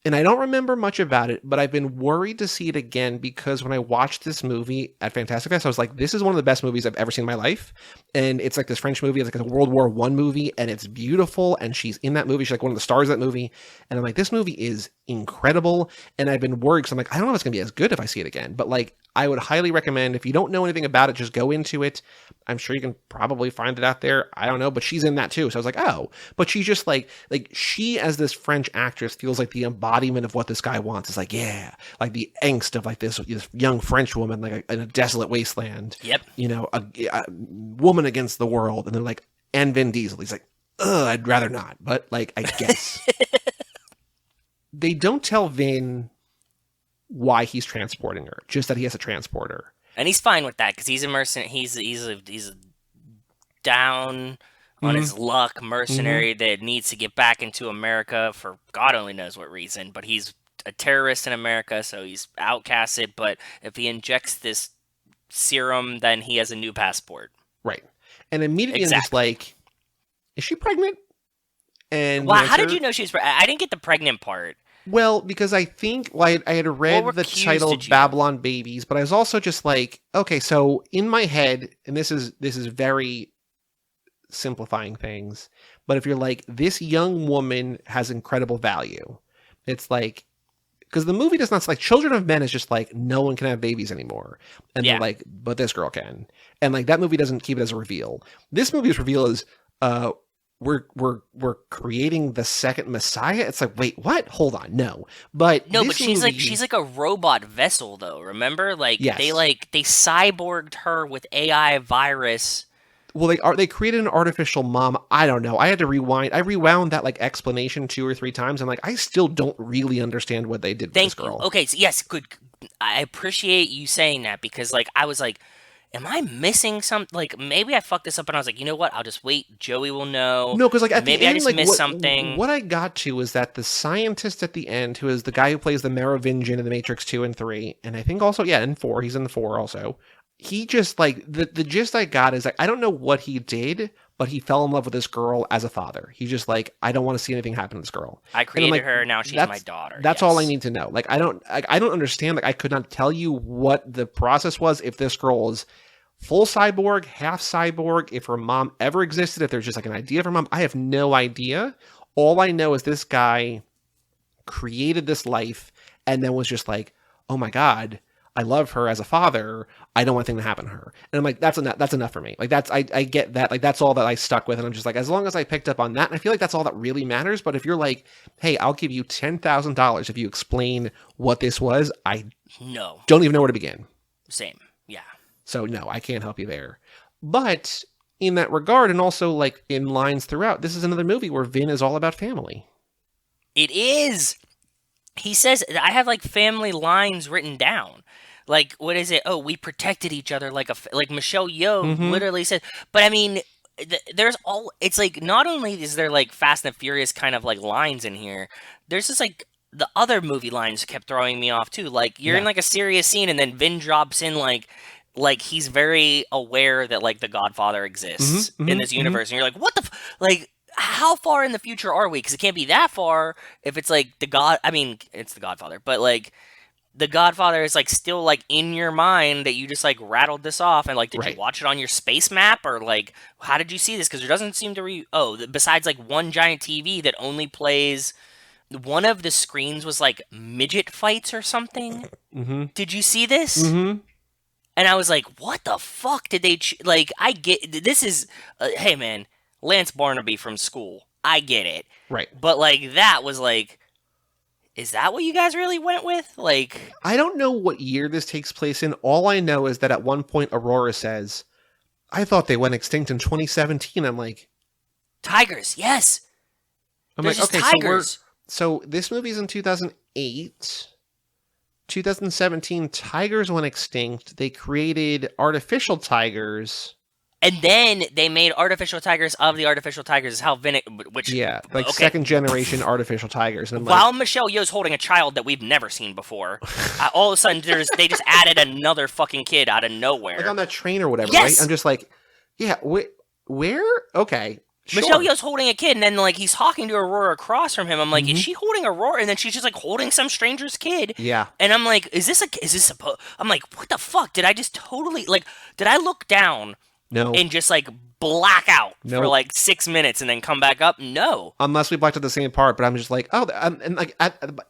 And I don't remember much about it, but I've been worried to see it again because when I watched this movie at Fantastic Fest, I was like, this is one of the best movies I've ever seen in my life. And it's like this French movie. It's like a World War I movie, and it's beautiful. And she's in that movie. She's like one of the stars of that movie. And I'm like, this movie is incredible. And I've been worried because I'm like, I don't know if it's going to be as good if I see it again. But like, I would highly recommend, if you don't know anything about it, just go into it. I'm sure you can probably find it out there. I don't know, but she's in that too. So I was like, oh, but she's just like she as this French actress feels like the embodiment of what this guy wants. It's like, yeah, like the angst of like this young French woman, like in a desolate wasteland. Yep. You know, a woman against the world. And then like, and Vin Diesel. He's like, ugh, I'd rather not. But like, I guess. They don't tell Vin why he's transporting her, just that he has a transporter. And he's fine with that because he's a mercenary. He's a down on his luck mercenary that needs to get back into America for God only knows what reason. But he's a terrorist in America, so he's outcasted. But if he injects this serum, then he has a new passport. Right. And immediately I'm just like, is she pregnant? And wow, how did you know she was pregnant? I didn't get the pregnant part. Well, because I think I had read the title of Babylon Babies, but I was also just like, okay, so in my head, and this is very simplifying things, but if you're like, this young woman has incredible value, it's like, because the movie does not, like, Children of Men is just like, no one can have babies anymore. And they're like, but this girl can. And like, that movie doesn't keep it as a reveal. This movie's reveal is, we're creating the second Messiah. It's like, wait, what? Hold on, no. But she's like a robot vessel though. Remember, like they cyborged her with AI virus. Well, they created an artificial mom. I don't know. I had to rewind. I rewound that like explanation 2 or 3 times. I'm like, I still don't really understand what they did with this girl. Okay, so yes, good. I appreciate you saying that because like I was like, am I missing something? Like, maybe I fucked this up, and I was like, you know what? I'll just wait. Joey will know. No, because like at maybe the end, I just missed something. What I got to is that the scientist at the end, who is the guy who plays the Merovingian in The Matrix 2 and 3, and I think also, in 4, he's in the 4 also. He just like, the gist I got is like, I don't know what he did, but he fell in love with this girl as a father. He's just like, I don't want to see anything happen to this girl. I created her, now she's my daughter. That's all I need to know. Like, I don't understand. Like, I could not tell you what the process was if this girl is full cyborg, half cyborg, if her mom ever existed, if there's just like an idea of her mom. I have no idea. All I know is this guy created this life and then was just like, oh my God, I love her as a father. I don't want anything to happen to her. And I'm like, that's enough for me. Like I get that. Like that's all that I stuck with. And I'm just like, as long as I picked up on that, and I feel like that's all that really matters. But if you're like, hey, I'll give you $10,000 if you explain what this was, I don't even know where to begin. Same. Yeah. So no, I can't help you there. But in that regard, and also like in lines throughout, this is another movie where Vin is all about family. It is. He says, I have like family lines written down. Like, what is it? Oh, we protected each other like Michelle Yeoh Mm-hmm. literally said. But I mean, there's all. It's like not only is there like Fast and Furious kind of like lines in here. There's just like the other movie lines kept throwing me off too. Like you're in Yeah. like a serious scene, and then Vin drops in like he's very aware that like the Godfather exists Mm-hmm. in Mm-hmm. this Mm-hmm. universe, and you're like, what the like. How far in the future are we? Because it can't be that far if it's like the God. I mean, it's the Godfather, but like the Godfather is like still like in your mind that you just like rattled this off and like did you Right. watch it on your space map or like how did you see this? Because there doesn't seem to besides like one giant TV that only plays one of the screens was like midget fights or something. Mm-hmm. Did you see this? Mm-hmm. And I was like, what the fuck did they like? I get this is hey man, Lance Barnaby from School. I get it, Right. but like that was like. Is that what you guys really went with? Like, I don't know what year this takes place in. All I know is that at one point Aurora says, I thought they went extinct in 2017. I'm like, tigers, yes. There's just okay, tigers. so this movie's in 2008. 2017, tigers went extinct. They created artificial tigers. And then they made artificial tigers of the artificial tigers. Is how which Yeah, like okay. second generation artificial tigers. And While Michelle Yeoh's holding a child that we've never seen before, all of a sudden they just added another fucking kid out of nowhere. like on that train or whatever, Yes! right? I'm just like, yeah, where? Okay, sure. Michelle Yeoh's holding a kid, and then like he's talking to Aurora across from him. I'm like, is she holding Aurora? And then she's just like holding some stranger's kid. Yeah. And I'm like, I'm like, what the fuck? Did I just totally like? Did I look down? No. And just like black out for Nope. like 6 minutes and then come back up? No. Unless we blacked at the same part, but I'm just like, oh, and like,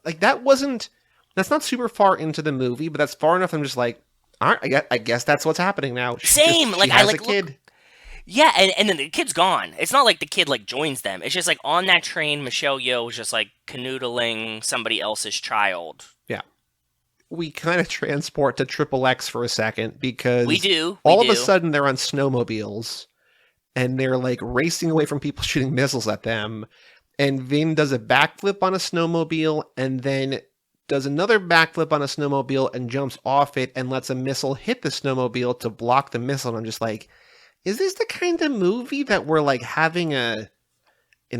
like that's not super far into the movie, but that's far enough. I'm just like, all right, I guess that's what's happening now. Same. She Like has I like a kid. Yeah, and then the kid's gone. It's not like the kid like joins them. It's just like on that train, Michelle Yeoh was just like canoodling somebody else's child. Yeah. We kind of transport to Triple X for a second because We do. all of a sudden they're on snowmobiles and they're like racing away from people shooting missiles at them. And Vin does a backflip on a snowmobile and then does another backflip on a snowmobile and jumps off it and lets a missile hit the snowmobile to block the missile. And I'm just like, is this the kind of movie that we're like having an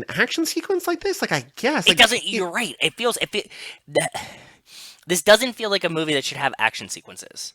action sequence like this? Like, I guess. It doesn't, you're right. This doesn't feel like a movie that should have action sequences.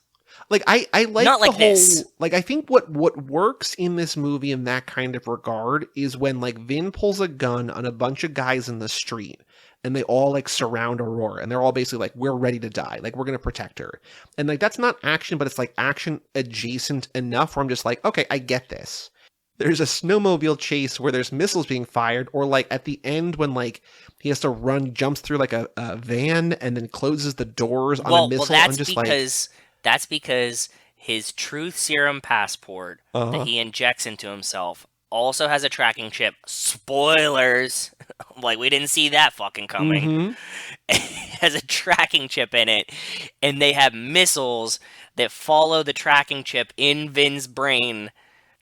Like I like Not the like whole this. like I think what works in this movie in that kind of regard is when like Vin pulls a gun on a bunch of guys in the street and they all like surround Aurora and they're all basically like, we're ready to die, like we're gonna protect her. And like that's not action, but it's like action adjacent enough where I'm just like, okay, I get this. There's a snowmobile chase where there's missiles being fired, or like at the end when like he has to run, jumps through like a van and then closes the doors on a missile. That's because his truth serum passport that he injects into himself also has a tracking chip. Spoilers! Like, we didn't see that fucking coming. Mm-hmm. It has a tracking chip in it, and they have missiles that follow the tracking chip in Vin's brain.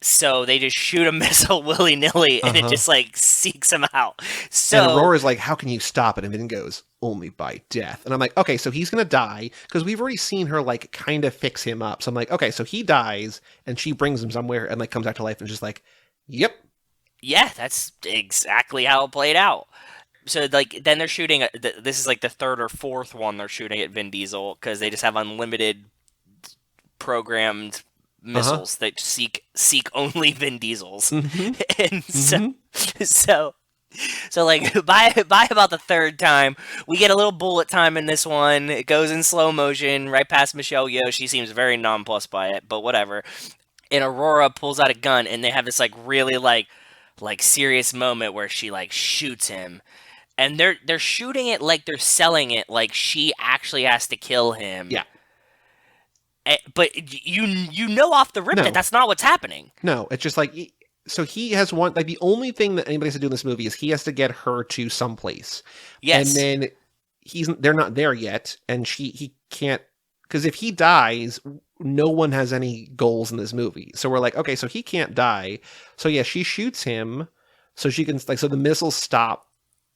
So they just shoot a missile willy-nilly, and it just, like, seeks him out. So, and Aurora's like, how can you stop it? And Vin goes, only by death. And I'm like, okay, so he's going to die, because we've already seen her, like, kind of fix him up. So I'm like, okay, so he dies, and she brings him somewhere, and, like, comes back to life, and just like, yep. Yeah, that's exactly how it played out. So, like, then they're shooting, this is, like, the third or fourth one they're shooting at Vin Diesel, because they just have unlimited programmed missiles that seek only Vin Diesels. And so like by about the third time, we get a little bullet time in this one. It goes in slow motion right past Michelle Yeoh. She seems very nonplussed by it, but whatever. And Aurora pulls out a gun, and they have this like really like serious moment where she like shoots him. And they're shooting it like they're selling it like she actually has to kill him. Yeah. But you know off the rip that that's not what's happening. No, it's just like, so he has one, like the only thing that anybody has to do in this movie is he has to get her to someplace. Yes. And then they're not there yet, and he can't, because if he dies, no one has any goals in this movie. So we're like, okay, so he can't die. So yeah, she shoots him so she can, like, so the missiles stop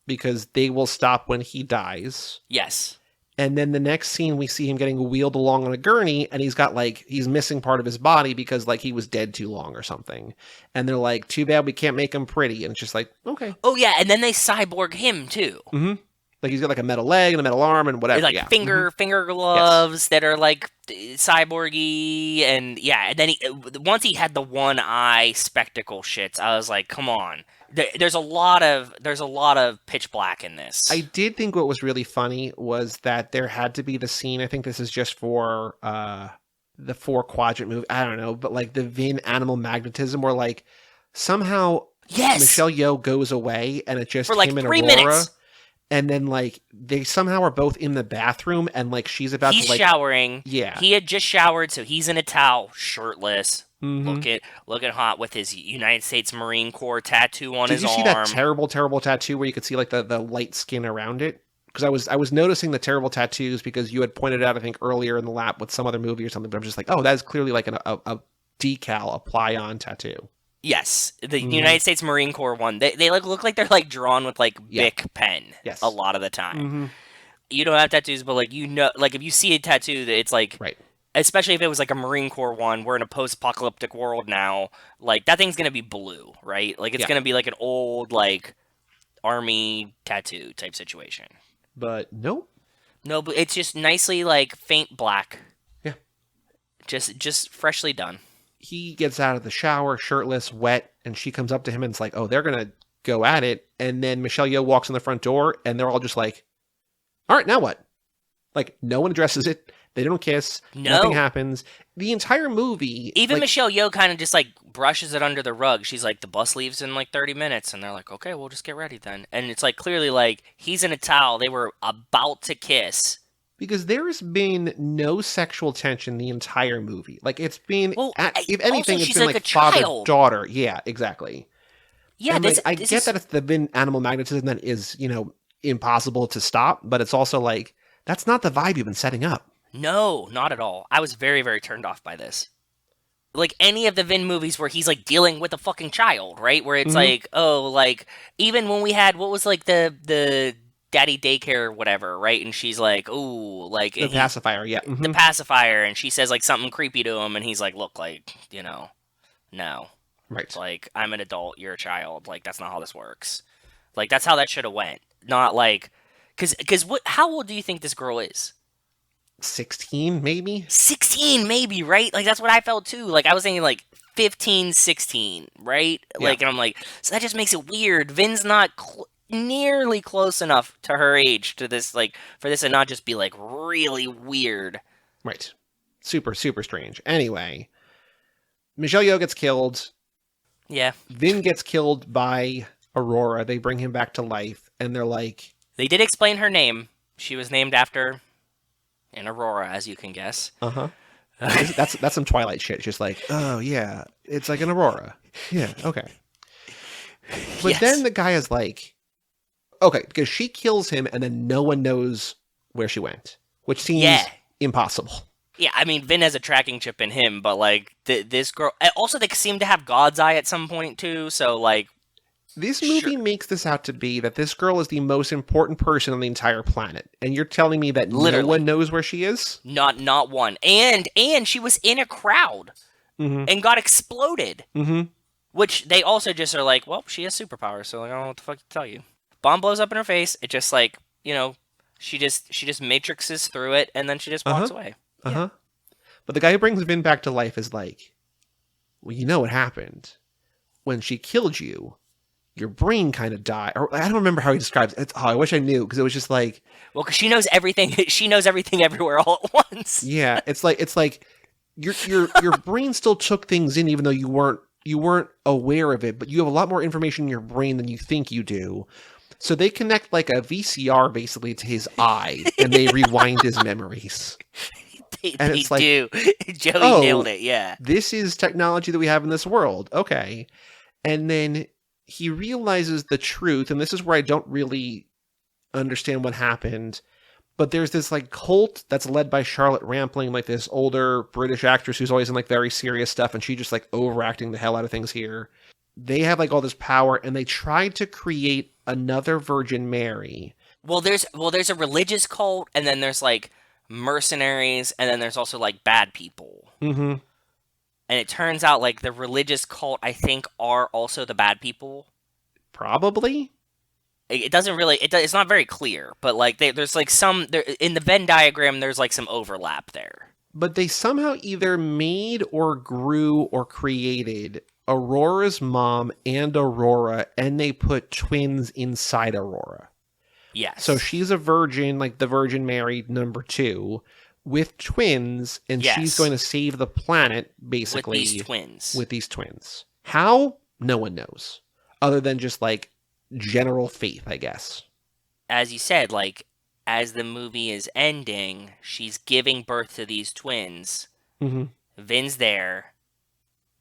because they will stop when he dies. Yes. And then the next scene, we see him getting wheeled along on a gurney, and he's got like, he's missing part of his body because like he was dead too long or something. And they're like, too bad we can't make him pretty. And it's just like, okay. Oh, yeah, and then they cyborg him, too. Mm-hmm. Like he's got like a metal leg and a metal arm and whatever. Like finger gloves that are like cyborgy, and and then once he had the one eye spectacle shits, I was like, come on. There's a lot of pitch black in this. I did think what was really funny was that there had to be the scene. I think this is just for the 4 quadrant movie. I don't know, but like the Vin animal magnetism, where like somehow Michelle Yeoh goes away and it's just for like him and 3 Aurora. minutes. And then, like, they somehow are both in the bathroom, and, like, she's about he's to, like... showering. Yeah. He had just showered, so he's in a towel, shirtless, Mm-hmm. looking hot with his United States Marine Corps tattoo on his arm. Did you see that terrible, terrible tattoo where you could see, like, the light skin around it? Because I was noticing the terrible tattoos because you had pointed out, I think, earlier in the lap with some other movie or something, but I'm just like, oh, that is clearly, like, a decal, a apply-on tattoo. Yes, the United States Marine Corps one. They look like they're like drawn with like Bic pen. Yes. A lot of the time. Mm-hmm. You don't have tattoos, but like like if you see a tattoo, that it's like right. Especially if it was like a Marine Corps one. We're in a post-apocalyptic world now. Like that thing's gonna be blue, right? Like it's gonna be like an old like army tattoo type situation. But nope. No, but it's just nicely like faint black. Yeah. Just freshly done. He gets out of the shower, shirtless, wet, and she comes up to him and it's like, oh, they're going to go at it. And then Michelle Yeoh walks in the front door and they're all just like, all right, now what? Like, no one addresses it. They don't kiss. No. Nothing happens. The entire movie... Even like, Michelle Yeoh kind of just, like, brushes it under the rug. She's like, the bus leaves in, like, 30 minutes. And they're like, okay, we'll just get ready then. And it's, like, clearly, like, he's in a towel. They were about to kiss. Because there's been no sexual tension the entire movie. Like, it's been... Well, if anything, also, it's been, like father-daughter. Yeah, exactly. Yeah, and, I get that it's the Vin animal magnetism that is, impossible to stop. But it's also, like, that's not the vibe you've been setting up. No, not at all. I was very, very turned off by this. Like, any of the Vin movies where he's, like, dealing with a fucking child, right? Where it's like, oh, like, even when we had, what was, like, the daddy daycare or whatever, right? And she's like, ooh, like... The pacifier, yeah. Mm-hmm. The pacifier, and she says, like, something creepy to him, and he's like, look, like, no. Right. Like, I'm an adult, you're a child. Like, that's not how this works. Like, that's how that should have went. Not, like... Because how old do you think this girl is? 16, maybe? 16, maybe, right? Like, that's what I felt, too. Like, I was thinking, like, 15, 16, right? Yeah. Like, and I'm like, so that just makes it weird. Vin's not nearly close enough to her age to this, like, for this to not just be, like, really weird. Right. Super, super strange. Anyway, Michelle Yeoh gets killed. Yeah. Vin gets killed by Aurora. They bring him back to life, and they're like... They did explain her name. She was named after an Aurora, as you can guess. Uh-huh. That's some Twilight shit. It's just like, oh, yeah, it's like an Aurora. Yeah, okay. But then the guy is like... Okay, because she kills him, and then no one knows where she went, which seems impossible. Yeah, I mean, Vin has a tracking chip in him, but, like, this girl... Also, they seem to have God's Eye at some point, too, so, like... This movie makes this out to be that this girl is the most important person on the entire planet, and you're telling me that no one knows where she is? Not one. And she was in a crowd and got exploded. Mm-hmm. Which they also just are like, well, she has superpowers, so like, I don't know what the fuck to tell you. Bomb blows up in her face. It just like, she just matrixes through it, and then she just walks away. Uh-huh. But the guy who brings Vin back to life is like, well, you know what happened. When she killed you, your brain kind of died. Or I don't remember how he describes it. I wish I knew, because it was just like... Well, because she knows everything. She knows everything everywhere all at once. Yeah, it's like your brain still took things in, even though you weren't aware of it, but you have a lot more information in your brain than you think you do. So they connect like a VCR basically to his eye, and they rewind his memories. They do. Joey nailed it, yeah. This is technology that we have in this world. Okay. And then he realizes the truth, and this is where I don't really understand what happened, but there's this like cult that's led by Charlotte Rampling, like this older British actress who's always in like very serious stuff, and she just like overacting the hell out of things here. They have like all this power, and they tried to create another Virgin Mary, There's a religious cult, and then there's like mercenaries, and then there's also like bad people. Mm-hmm. And it turns out like the religious cult, I think, are also the bad people. Probably. It doesn't really. It's not very clear, but like there's like some there in the Venn diagram. There's like some overlap there. But they somehow either made or grew or created Aurora's mom and Aurora, and they put twins inside Aurora. Yes. So she's a virgin, like the Virgin Mary number 2, with twins, and she's going to save the planet, basically. With these twins. How? No one knows. Other than just, like, general faith, I guess. As you said, like, as the movie is ending, she's giving birth to these twins. Mm-hmm. Vin's there.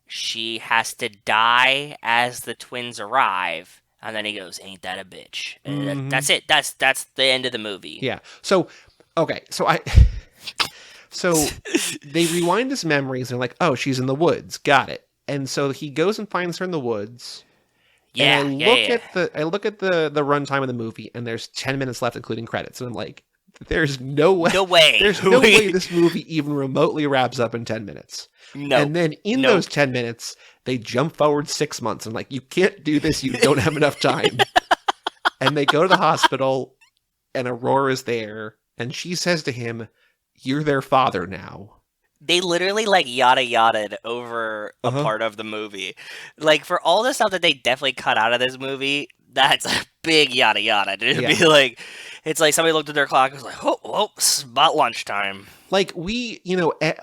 She has to die as the twins arrive. And then he goes, "Ain't that a bitch?" And that's it. That's the end of the movie. Yeah. So, okay. So they rewind his memories and they're like, "Oh, she's in the woods. Got it." And so he goes and finds her in the woods. Yeah. And I look at the runtime of the movie, and there's 10 minutes left, including credits. And I'm like, "There's no way. No way. There's no way this movie even remotely wraps up in 10 minutes." No. And then in those 10 minutes, they jump forward 6 months. I'm like, "You can't do this. You don't have enough time." And they go to the hospital, and Aurora's there, and she says to him, "You're their father now." They literally like yada yada'd over a part of the movie. Like for all the stuff that they definitely cut out of this movie, that's a big yada yada. It'd be like, it's like somebody looked at their clock and was like, "Oh, it's about lunchtime." Like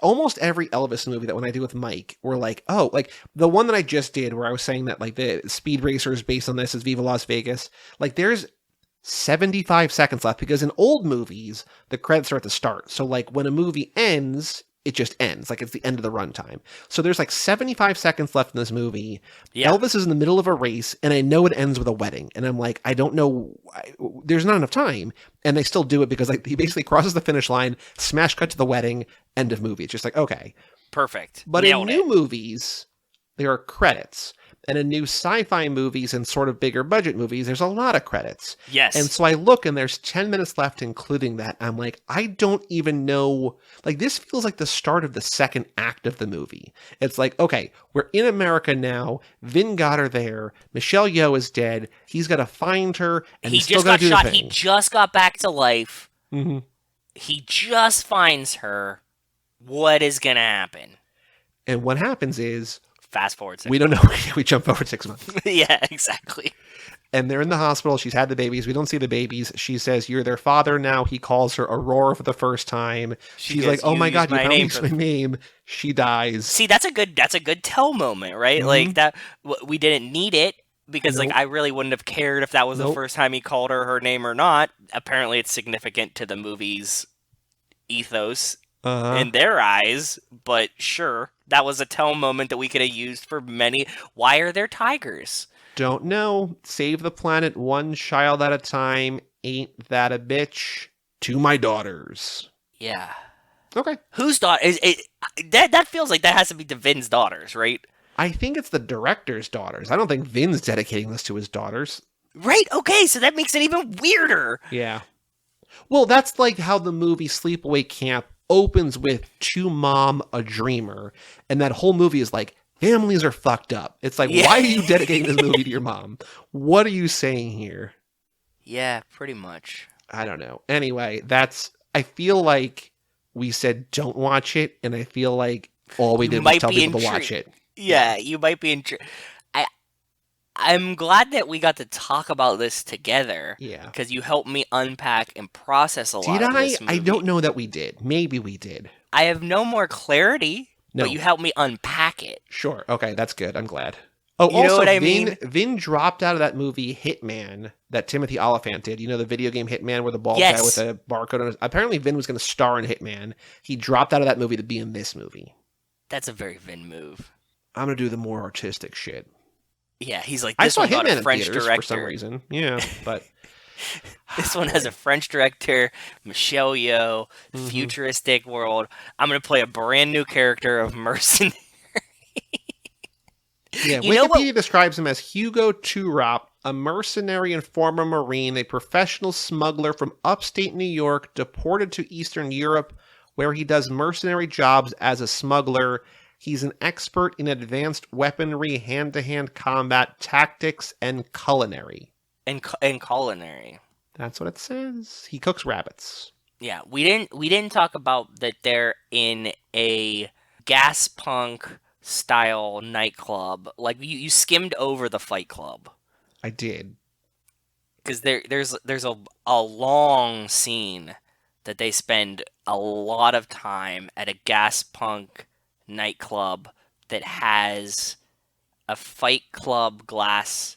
almost every Elvis movie that when I do with Mike, we're like, oh, like the one that I just did where I was saying that like the Speed Racer is based on this is Viva Las Vegas. Like there's 75 seconds left because in old movies, the credits are at the start. So like when a movie ends, it just ends. Like it's the end of the runtime. So there's like 75 seconds left in this movie. Yeah. Elvis is in the middle of a race and I know it ends with a wedding. And I'm like, I don't know. There's not enough time. And they still do it because like he basically crosses the finish line, smash cut to the wedding, end of movie. It's just like, okay. Perfect. But in new movies, there are credits. And in new sci-fi movies and sort of bigger budget movies, there's a lot of credits. Yes. And so I look and there's 10 minutes left, including that. I'm like, I don't even know. Like, this feels like the start of the second act of the movie. It's like, okay, we're in America now. Vin got her there. Michelle Yeoh is dead. He's got to find her. And he's still got to do the thing. He just got back to life. Mm-hmm. He just finds her. What is going to happen? And what happens is, fast forward 6 months. We don't know. We jump forward 6 months. Yeah, exactly. And they're in the hospital. She's had the babies. We don't see the babies. She says, "You're their father now." He calls her Aurora for the first time. She's like, "Oh my God, you probably used my name." She dies. See, that's a good tell moment, right? Mm-hmm. Like that, we didn't need it because like I really wouldn't have cared if that was the first time he called her name or not. Apparently, it's significant to the movie's ethos in their eyes, but sure. That was a tell moment that we could have used for many. Why are there tigers? Don't know. Save the planet one child at a time. Ain't that a bitch? To my daughters. Yeah. Okay. Whose daughter? That feels like that has to be to Vin's daughters, right? I think it's the director's daughters. I don't think Vin's dedicating this to his daughters. Right. Okay. So that makes it even weirder. Yeah. Well, that's like how the movie Sleepaway Camp opens with "To Mom, a Dreamer," and that whole movie is like, families are fucked up. It's like, why are you dedicating this movie to your mom? What are you saying here? Yeah, pretty much. I don't know. Anyway, I feel like we said don't watch it, and I feel like all we did was tell people to watch it. Yeah, you might be intrigued. I'm glad that we got to talk about this together. Yeah. Because you helped me unpack and process a lot of this movie. I don't know that we did. Maybe we did. I have no more clarity, but you helped me unpack it. Sure. Okay, that's good. I'm glad. Oh, you know what I mean? Vin dropped out of that movie Hitman that Timothy Olyphant did. You know, the video game Hitman where the bald guy with a barcode on his... Apparently Vin was going to star in Hitman. He dropped out of that movie to be in this movie. That's a very Vin move. I'm going to do the more artistic shit. Yeah, he's like, this one got a French director for some reason. Yeah, but this one has a French director, Michelle Yeoh, futuristic world. I'm gonna play a brand new character of mercenary. Yeah, Wikipedia describes him as Hugo Toorop, a mercenary and former Marine, a professional smuggler from upstate New York, deported to Eastern Europe, where he does mercenary jobs as a smuggler. He's an expert in advanced weaponry, hand-to-hand combat, tactics, and culinary. And culinary. That's what it says. He cooks rabbits. Yeah, we didn't talk about that they're in a gas punk style nightclub. Like you skimmed over the Fight Club. I did. Because there's a long scene that they spend a lot of time at a gas punk nightclub that has a Fight Club glass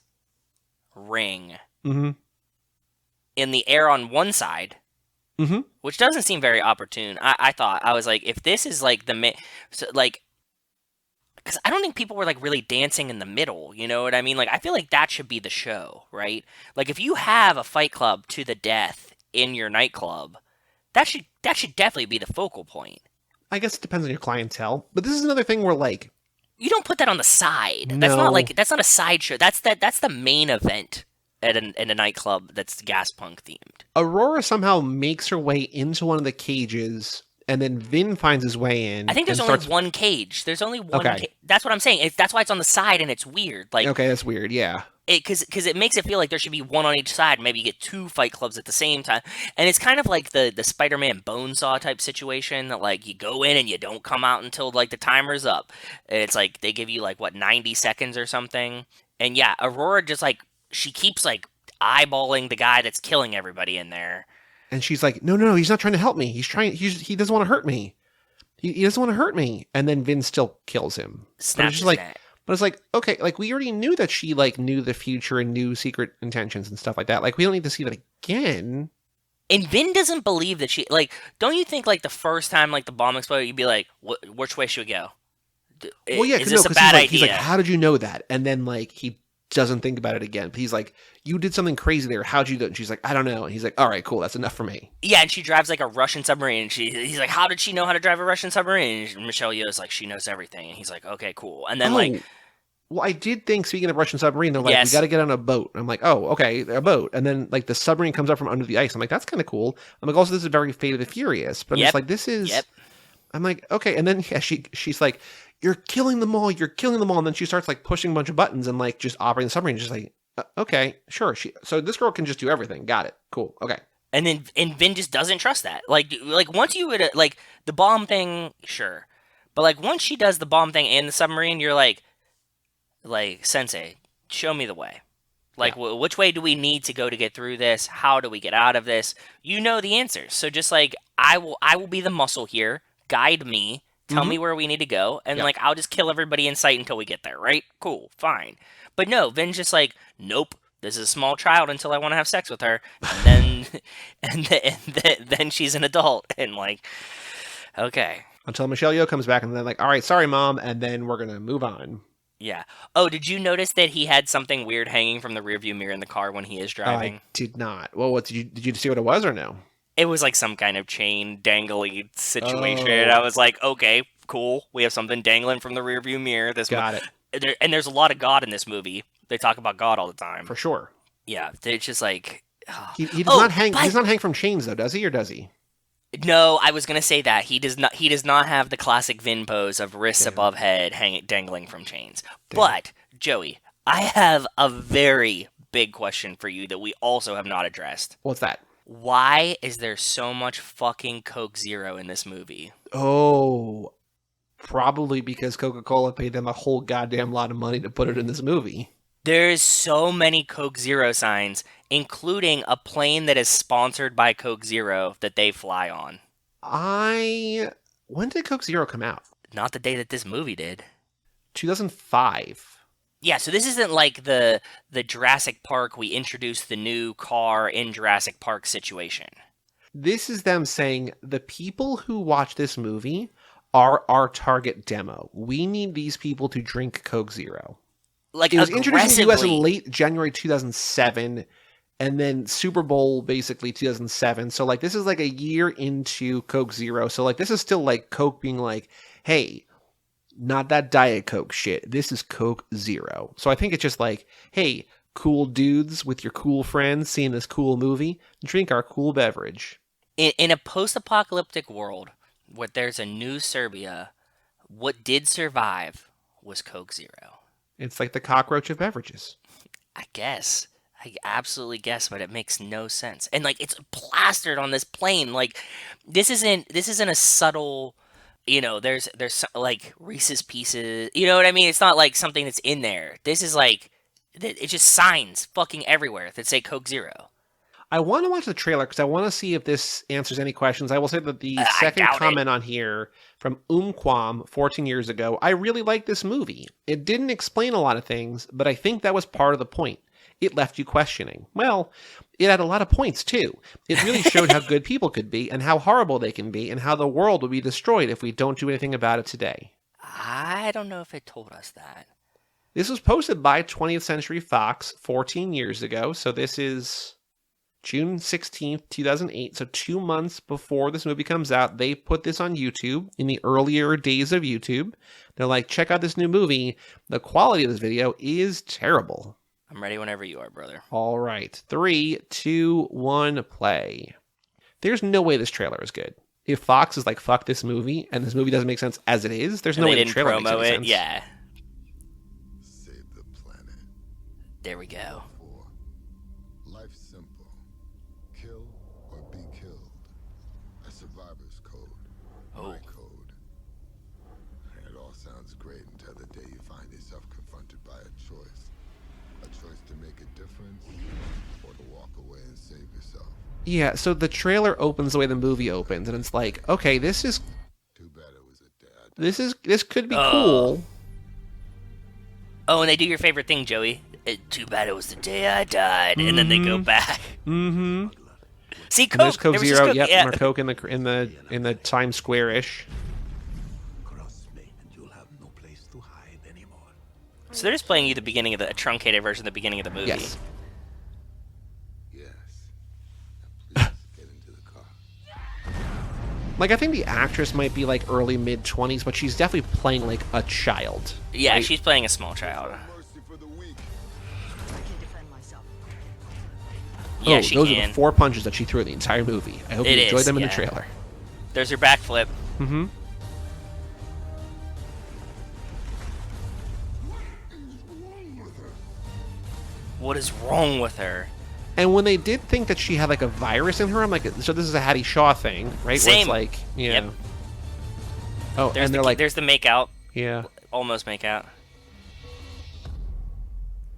ring Mm-hmm. in the air on one side, Mm-hmm. which doesn't seem very opportune. I thought, I was like, if this is like so like, because I don't think people were like really dancing in the middle, you know what I mean? Like, I feel like that should be the show, right? Like, if you have a Fight Club to the death in your nightclub, that should definitely be the focal point. I guess it depends on your clientele, but this is another thing where like You don't put that on the side. No. That's not a sideshow. That's the main event at a nightclub that's gas punk themed. Aurora somehow makes her way into one of the cages, and then Vin finds his way in. I think there's and only starts... one cage. There's only one. Okay. That's what I'm saying. That's why it's on the side and it's weird. Like, Okay, that's weird. Yeah. because it makes it feel like there should be one on each side. Maybe you get two Fight Clubs at the same time, and it's kind of like the Spider-Man Bonesaw type situation that like you go in and you don't come out until like the timer's up. And it's like they give you like 90 seconds or something. And yeah, Aurora just like she keeps like eyeballing the guy that's killing everybody in there. And she's like, no, he's not trying to help me. He doesn't want to hurt me. He doesn't want to hurt me. And then Vin still kills him. Snaps his like, neck. but it's like, okay, like we already knew that she like knew the future and knew secret intentions and stuff like that. Like we don't need to see that again. And Vin doesn't believe that she like. Don't you think like the first time like the bomb exploded, you'd be like, which way should we go? Well, yeah, is this a because bad idea? He's like, how did you know that? And then like he doesn't think about it again. But he's like, you did something crazy there. How'd you do it? And she's like, I don't know. And he's like, all right, cool. That's enough for me. Yeah, and she drives like a Russian submarine. And he's like, how did she know how to drive a Russian submarine? And Michelle Yeoh's like, she knows everything. And he's like, okay, cool. And then like, well, I did think, speaking of Russian submarine, they're like, Yes. we got to get on a boat. And I'm like, oh, okay, a boat. And then like the submarine comes up from under the ice. I'm like, that's kind of cool. I'm like, also, this is very Fate of the Furious. But I'm Yep. just like, this is. Yep. I'm like, okay. And then yeah, she's like, you're killing them all. You're killing them all. And then she starts like pushing a bunch of buttons and like just operating the submarine. Just like, okay, sure. So this girl can just do everything. Got it. Cool. Okay. and Vin just doesn't trust that. Like once you would like the bomb thing, sure, but like once she does the bomb thing and the submarine, you're like Sensei, show me the way. Like, which way do we need to go to get through this? How do we get out of this? You know the answers. So just like I will be the muscle here. Guide me. Tell me where we need to go, and like I'll just kill everybody in sight until we get there. Right? Cool. Fine. But no, Vin's just like, nope. This is a small child until I want to have sex with her, and then she's an adult, and like, okay. Until Michelle Yeoh comes back, and then like, all right, sorry, mom, and then we're gonna move on. Yeah. Oh, did you notice that he had something weird hanging from the rearview mirror in the car when he is driving? I did not. Well, what did you see what it was or no? It was like some kind of chain dangly situation. Oh. I was like, okay, cool. We have something dangling from the rearview mirror. Got it. And there's a lot of God in this movie. They talk about God all the time. For sure. Yeah, it's just like He does not hang. He does not hang from chains though, does he? Or does he? No, I was gonna say that he does not. He does not have the classic Vin pose of wrists above head, dangling from chains. But Joey, I have a very big question for you that we also have not addressed. What's that? Why is there so much fucking Coke Zero in this movie? Oh, probably because Coca-Cola paid them a whole goddamn lot of money to put it in this movie. There's so many Coke Zero signs, including a plane that is sponsored by Coke Zero that they fly on. When did Coke Zero come out? Not the day that this movie did. 2005. Yeah, so this isn't like the Jurassic Park, we introduced the new car in Jurassic Park situation. This is them saying the people who watch this movie are our target demo. We need these people to drink Coke Zero. Like, it was introduced in the US in aggressively. late January 2007, and then Super Bowl basically 2007. So like this is like a year into Coke Zero. So like this is still like Coke being like, hey, not that Diet Coke shit. This is Coke Zero. So I think it's just like, hey, cool dudes with your cool friends seeing this cool movie, drink our cool beverage. In a post-apocalyptic world where there's a new Serbia, what did survive was Coke Zero. It's like the cockroach of beverages. I guess. I absolutely guess, but it makes no sense. And like it's plastered on this plane. Like this isn't a subtle, there's like Reese's Pieces. You know what I mean? It's not like something that's in there. This is like it's just signs fucking everywhere that say Coke Zero. I want to watch the trailer because I want to see if this answers any questions. I will say that the second comment on here from Umquam 14 years ago, I really like this movie. It didn't explain a lot of things, but I think that was part of the point. It left you questioning. Well, it had a lot of points too. It really showed how good people could be and how horrible they can be and how the world would be destroyed if we don't do anything about it today. I don't know if it told us that. This was posted by 20th Century Fox 14 years ago, so this is June 16th, 2008, so 2 months before this movie comes out. They put this on YouTube in the earlier days of YouTube. They're like, check out this new movie. The quality of this video is terrible. I'm ready whenever you are, brother. All right. 3, 2, 1, play. There's no way this trailer is good. If Fox is like, fuck this movie, and this movie doesn't make sense as it is, there's no way the trailer makes any sense. Yeah. Save the planet. There we go. Life simple. Kill or be killed. A survivor's code. Oh. My code. And it all sounds great until the day you find yourself confronted by a choice. A choice to make a difference or to walk away and save yourself. Yeah, so the trailer opens the way the movie opens, and it's like, okay, this is... Too bad it was a dad. This could be cool. Oh, and they do your favorite thing, Joey. Too bad it was the day I died, and then they go back. Mm-hmm. See, Coke. There's Coke There was Zero. just Coke. Yep, Yeah. more Coke in the Times Square-ish. Cross me, and you'll have no place to hide anymore. So they're just playing you the beginning of the truncated version of the beginning of the movie. Yes. Yes. Now please get into the car. Like, I think the actress might be like early mid-20s, but she's definitely playing like a child. Yeah, right? she's playing a small child. Mercy for the weak. I can defend myself. Yeah, Oh, she those are can. the 4 punches that she threw in the entire movie. I hope It you enjoyed is, them in the yeah. trailer. There's her backflip. Mm-hmm. What is wrong with her? And when they did think that she had like a virus in her, I'm like, so this is a Hattie Shaw thing, right? Where Same. it's like, yeah. Yep. Oh, There's and they're the, like, there's the makeout. yeah. Almost makeout.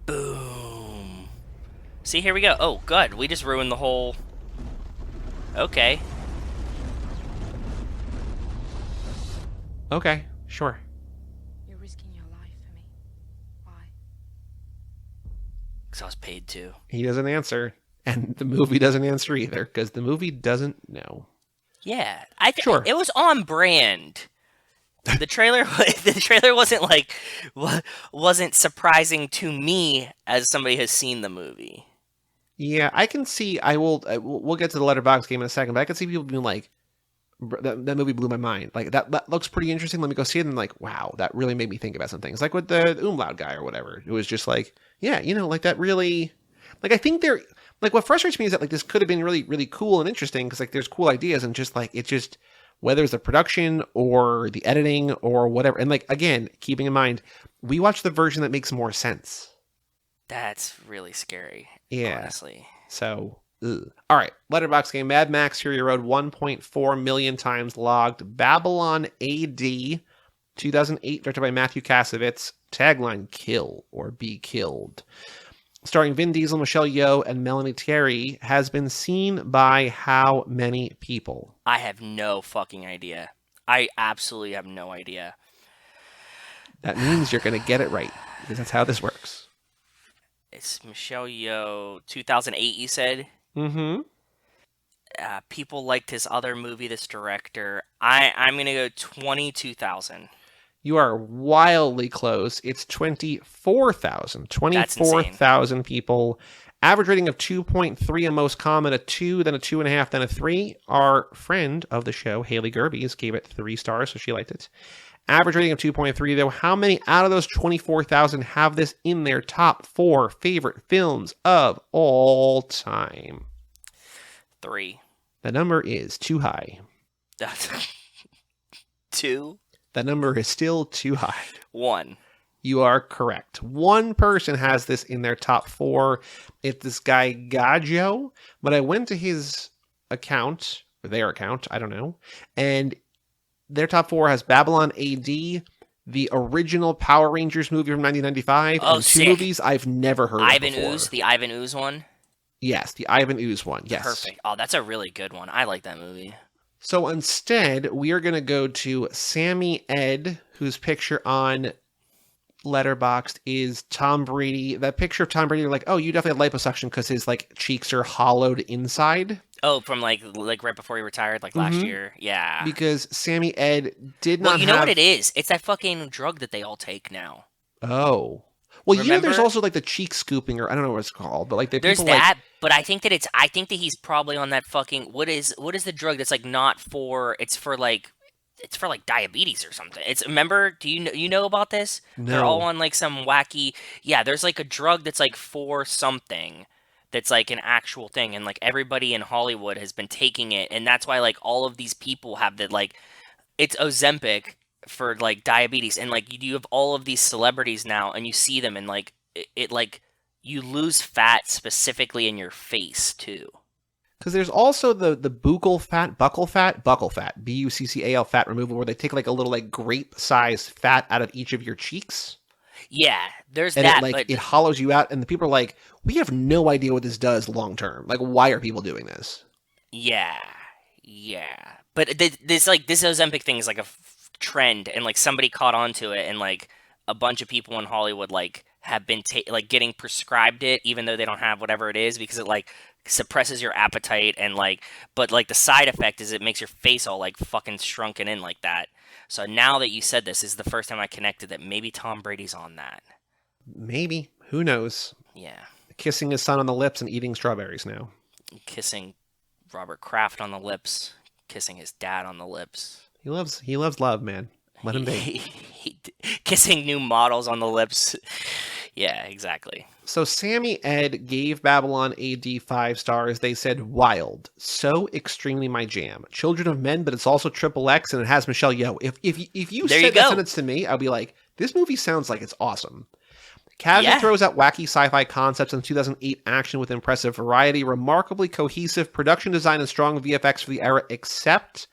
Boom. See, here we go. Oh, good. We just ruined the whole... Okay. Okay, sure. You're risking your life for me. Why? Because I was paid to. He doesn't answer, and the movie doesn't answer either, because the movie doesn't know. Yeah. Sure. It was on brand. The trailer wasn't surprising to me as somebody who's seen the movie. Yeah, I can see. We'll get to the Letterboxd game in a second, but I can see people being like, that movie blew my mind. Like that looks pretty interesting. Let me go see it. And like, wow, that really made me think about some things. Like with the Umlaut guy or whatever. It was just like, yeah, like that really. Like I think they're like what frustrates me is that like this could have been really really cool and interesting because like there's cool ideas and just like it's just. Whether it's the production or the editing or whatever. And like, again, keeping in mind, we watch the version that makes more sense. That's really scary. Yeah. Honestly. So, ugh. All right. Letterboxd game. Mad Max Fury Road 1.4 million times logged. Babylon A.D. 2008, directed by Mathieu Kassovitz. Tagline, kill or be killed. Starring Vin Diesel, Michelle Yeoh, and Melanie Thierry, has been seen by how many people? I have no fucking idea. I absolutely have no idea. That means you're going to get it right, because that's how this works. It's Michelle Yeoh, 2008, you said? Mm-hmm. People liked his other movie, this director. I'm going to go 22,000. You are wildly close. It's 24,000. 24,000 people. Average rating of 2.3 and most common, a 2, then a 2.5, then a 3. Our friend of the show, Haley Gerbes, gave it 3 stars, so she liked it. Average rating of 2.3, though. How many out of those 24,000 have this in their top 4 favorite films of all time? 3. The number is too high. 2. That number is still too high. 1. You are correct. One person has this in their top 4. It's this guy, Gajo. But I went to his account, or their account, I don't know. And their top 4 has Babylon A.D., the original Power Rangers movie from 1995, Oh, and 2 sick. movies I've never heard of before. Ooze, the Ivan Ooze one? Yes, the Ivan Ooze one, yes. Perfect. Oh, that's a really good one. I like that movie. So instead, we are going to go to Sammy Ed, whose picture on Letterboxd is Tom Brady. That picture of Tom Brady, you're like, oh, you definitely had liposuction because his like cheeks are hollowed inside. Oh, from like right before he retired, like last year. Yeah. Because Sammy Ed did not. Well, you know what it is? It's that fucking drug that they all take now. Oh. Well, you know, there's Remember? also like the cheek scooping, or I don't know what it's called, but like There's people that, but I think that he's probably on that fucking what is the drug that's like not for it's for like diabetes or something. It's remember, do you know about this? They're No. all on like some wacky there's like a drug that's like for something that's like an actual thing, and like everybody in Hollywood has been taking it, and that's why like all of these people have that like it's Ozempic for like diabetes, and like you have all of these celebrities now, and you see them, and like it like you lose fat specifically in your face too. Because there's also the buccal fat, BUCCAL fat removal, where they take like a little like grape-sized fat out of each of your cheeks, Yeah, there's and that, it like but it hollows you out, and the people are like, we have no idea what this does long term. Like, why are people doing this? yeah. But this Ozempic thing is like a trend, and like somebody caught on to it, and like a bunch of people in Hollywood like have been like getting prescribed it, even though they don't have whatever it is, because it like suppresses your appetite, and like but like the side effect is it makes your face all like fucking shrunken in like that. So now that you said this is the first time I connected that maybe Tom Brady's on that. Maybe. Who knows? Yeah. Kissing his son on the lips and eating strawberries now. Kissing Robert Kraft on the lips, kissing his dad on the lips. He loves love, man. Let him be. Kissing new models on the lips. Yeah, exactly. So Sammy Ed gave Babylon AD 5 stars. They said, wild. So extremely my jam. Children of Men, but it's also Triple X, and it has Michelle Yeoh. If you There said you that go. sentence to me, I'd be like, this movie sounds like it's awesome. Kassovitz throws out wacky sci-fi concepts and 2008 action with impressive variety, remarkably cohesive production design, and strong VFX for the era, except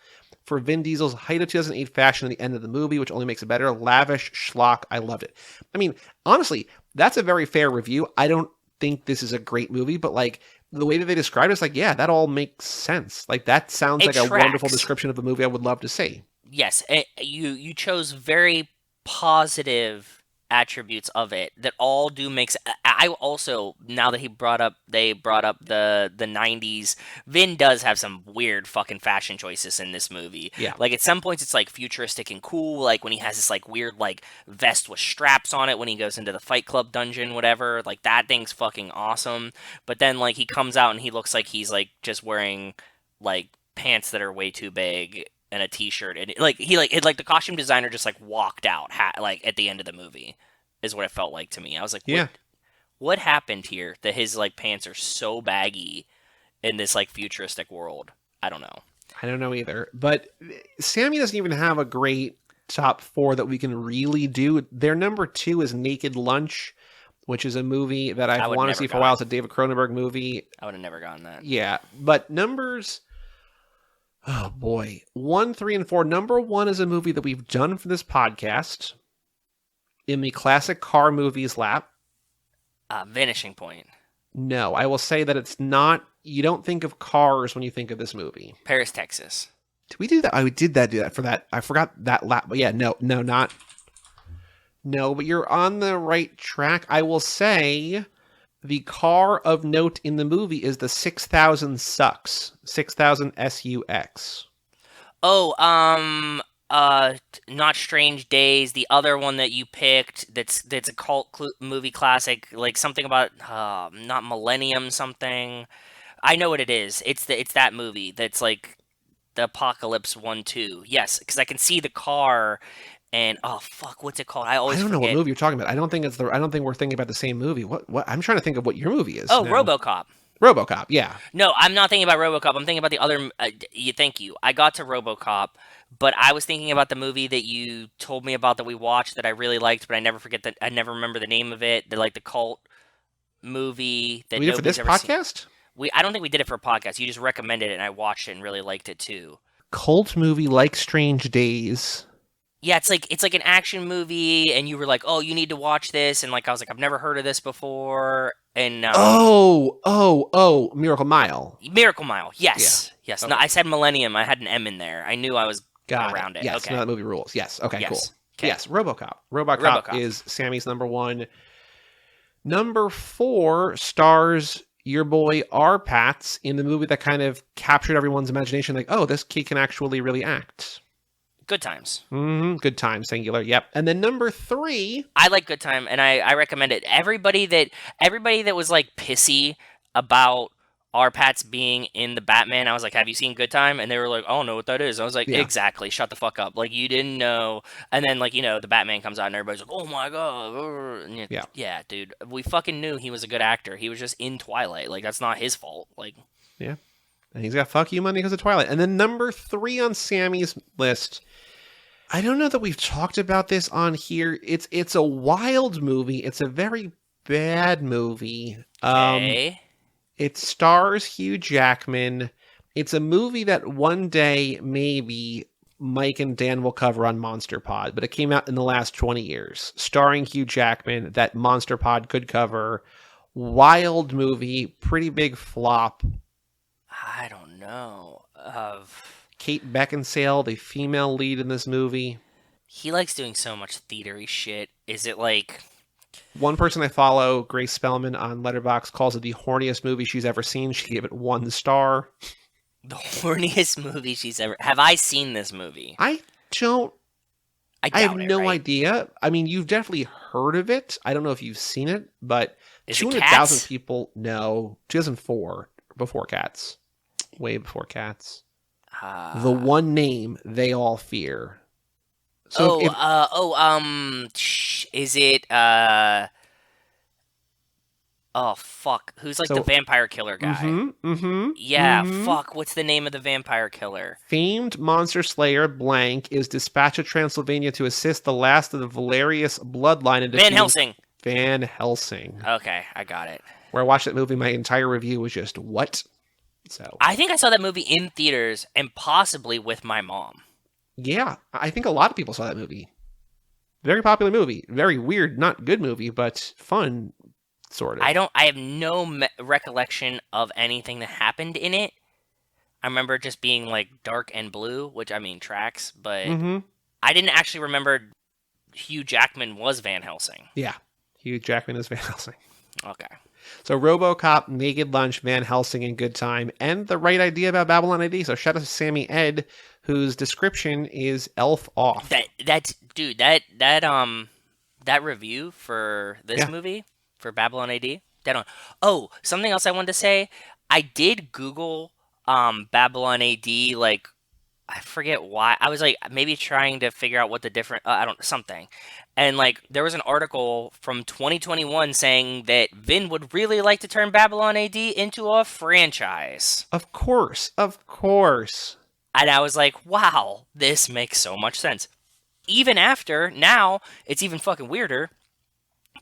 for Vin Diesel's height of 2008 fashion at the end of the movie, which only makes it better. Lavish schlock. I loved it. I mean, honestly, that's a very fair review. I don't think this is a great movie, but like the way that they describe it, it's like, yeah, that all makes sense. Like that sounds like a wonderful description of a movie I would love to see. Yes, you chose very positive attributes of it that all do make sense. I also, now that they brought up the 90s, Vin does have some weird fucking fashion choices in this movie. Yeah. Like at some points it's like futuristic and cool, like when he has this like weird like vest with straps on it when he goes into the Fight Club dungeon, whatever, like that thing's fucking awesome. But then like he comes out and he looks like he's like just wearing like pants that are way too big and a t-shirt, and the costume designer just like walked out like at the end of the movie is what it felt like to me. I was like, what happened here that his like pants are so baggy in this like futuristic world? I don't know. I don't know either. But Sammy doesn't even have a great top 4 that we can really do. Their number 2 is Naked Lunch, which is a movie that I've wanted to see for a while. It's a David Cronenberg movie. I would have never gotten that. Yeah, but numbers... Oh boy. 1, 3, and 4. Number 1 is a movie that we've done for this podcast in the classic car movies lap. Vanishing Point. No, I will say that it's not. You don't think of cars when you think of this movie. Paris, Texas. Did we do that? I did do that for that. I forgot that lap. But yeah, no, not. No, but you're on the right track. I will say the car of note in the movie is the 6000 Sucks. 6000 SUX. Oh, Not Strange Days, the other one that you picked that's a cult movie classic, like something about not Millennium something. I know what it is. It's that movie that's like the Apocalypse 1-2. Yes, because I can see the car and oh fuck, what's it called? I I always don't know what forget. movie you're talking about. I don't think we're thinking about the same movie. What? I'm trying to think of what your movie is. Oh, now. RoboCop. RoboCop. Yeah. No, I'm not thinking about RoboCop. I'm thinking about the other. Thank you. I got to RoboCop, but I was thinking about the movie that you told me about that we watched that I really liked, but I never remember the name of it. The cult movie that We did for nobody's this ever seen. podcast. I don't think we did it for a podcast. You just recommended it, and I watched it and really liked it too. Cult movie like Strange Days. Yeah, it's like an action movie, and you were like, "Oh, you need to watch this," and like I was like, "I've never heard of this before," and Miracle Mile. Miracle Mile, yes, yes. Okay. No, I said Millennium. I had an M in there. I knew I was around it. Yes, Okay. no, that movie rules. Yes. Okay, Yes. cool. Okay. Yes, RoboCop. RoboCop is Sammy's number 1. Number 4 stars your boy R. Pats in the movie that kind of captured everyone's imagination. Like, oh, this kid can actually really act. Good Times. Mm-hmm. Good Time, singular. Yep. And then number 3. I like Good Time, and I recommend it. Everybody that was like pissy about R. Pats being in the Batman, I was like, "Have you seen Good Time?" And they were like, "I don't know what that is." I was like, Yeah. "Exactly. Shut the fuck up. Like you didn't know." And then like the Batman comes out, and everybody's like, "Oh my god." And yeah, dude. We fucking knew he was a good actor. He was just in Twilight. Like that's not his fault. Like Yeah. And he's got fuck you money because of Twilight. And then number 3 on Sammy's list. I don't know that we've talked about this on here. It's a wild movie. It's a very bad movie. okay. It stars Hugh Jackman. It's a movie that one day maybe Mike and Dan will cover on Monster Pod, but it came out in the last 20 years. Starring Hugh Jackman that Monster Pod could cover. Wild movie, pretty big flop. I don't know. Kate Beckinsale, the female lead in this movie. He likes doing so much theatery shit. Is it like One person I follow, Grace Spellman on Letterboxd, calls it the horniest movie she's ever seen. She gave it 1 star. the horniest movie she's ever? Have I seen this movie? I doubt have it, no right? idea. I mean, you've definitely heard of it. I don't know if you've seen it, but Is it 200,000 Cats? people. No, 2004, before Cats, way before Cats. The one name they all fear. So is it oh fuck, who's like the vampire killer guy? Yeah, fuck, what's the name of the vampire killer? Famed monster slayer blank is dispatched to Transylvania to assist the last of the Valerius bloodline in Van defeating Helsing. Van Helsing. Okay, I got it. Where I watched that movie, my entire review was just what? So I think I saw that movie in theaters and possibly with my mom. yeah, I think a lot of people saw that movie. Very popular movie. Very weird, not good movie, but fun, sort of. I have no recollection of anything that happened in it. I remember it just being like dark and blue, which I mean tracks, but I didn't actually remember Hugh Jackman was Van Helsing. Yeah, Hugh Jackman is Van Helsing. Okay. So RoboCop, Naked Lunch, Van Helsing, and Good Time, and the right idea about Babylon A.D. So shout out to Sammy Ed, whose description is elf off. That review for this movie for Babylon A.D. Dead on. Oh, something else I wanted to say. I did Google Babylon A.D. like I forget why. I was like maybe trying to figure out what the different something. And like there was an article from 2021 saying that Vin would really like to turn Babylon A.D. into a franchise. Of course. And I was like, wow, this makes so much sense. Even after, now, it's even fucking weirder.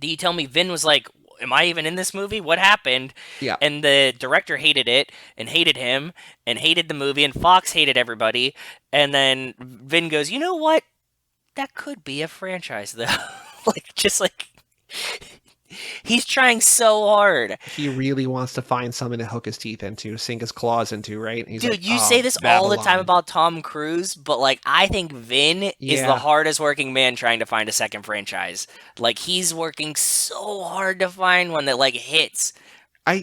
Do you tell me Vin was like, am I even in this movie? What happened? Yeah. And the director hated it, and hated him, and hated the movie, and Fox hated everybody. And then Vin goes, you know what? That could be a franchise, though. He's trying so hard. He really wants to find something to hook his teeth into, sink his claws into, right? And he's Dude, like, you "Oh, say this all the time Babylon." about Tom Cruise, but like I think Vin is Yeah. the hardest working man trying to find a second franchise. Like he's working so hard to find one that like hits. I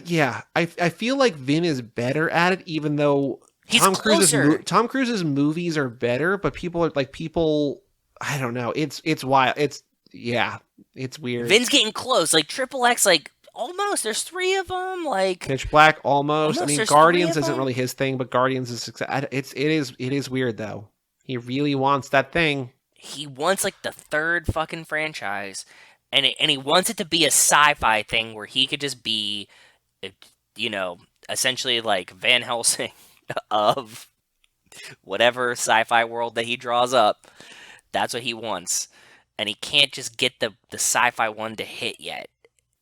feel like Vin is better at it, even though He's Tom closer. Cruise's movies are better, but people I don't know. It's wild. It's weird. Vin's getting close. Like Triple X, like almost. There's 3 of them. Like Pitch Black, almost. I Almost, mean, there's Guardians 3 of isn't them. really his thing, but Guardians is success. It is weird though. He really wants that thing. he wants like the third fucking franchise, and he wants it to be a sci-fi thing where he could just be, you know, essentially like Van Helsing of whatever sci-fi world that he draws up. That's what he wants, and he can't just get the sci-fi one to hit yet.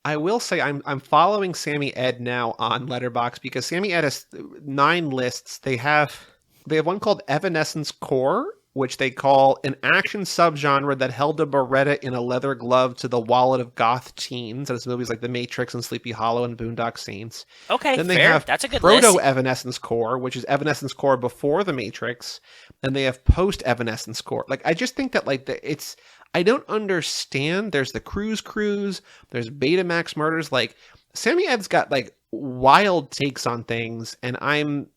I will say I'm following Sammy Ed now on Letterboxd because Sammy Ed has 9 lists. They have one called Evanescence Core, which they call an action subgenre that held a Beretta in a leather glove to the wallet of goth teens. That's movies like The Matrix and Sleepy Hollow and Boondock Saints. Okay, then they fair. have That's a good list. Proto-Evanescence Core, which is Evanescence Core before The Matrix. And they have Post-Evanescence Core. Like, I just think that, like, it's... I don't understand. There's the Cruise, there's Betamax Murders. Like, Sammy Ed's got, like, wild takes on things, and I'm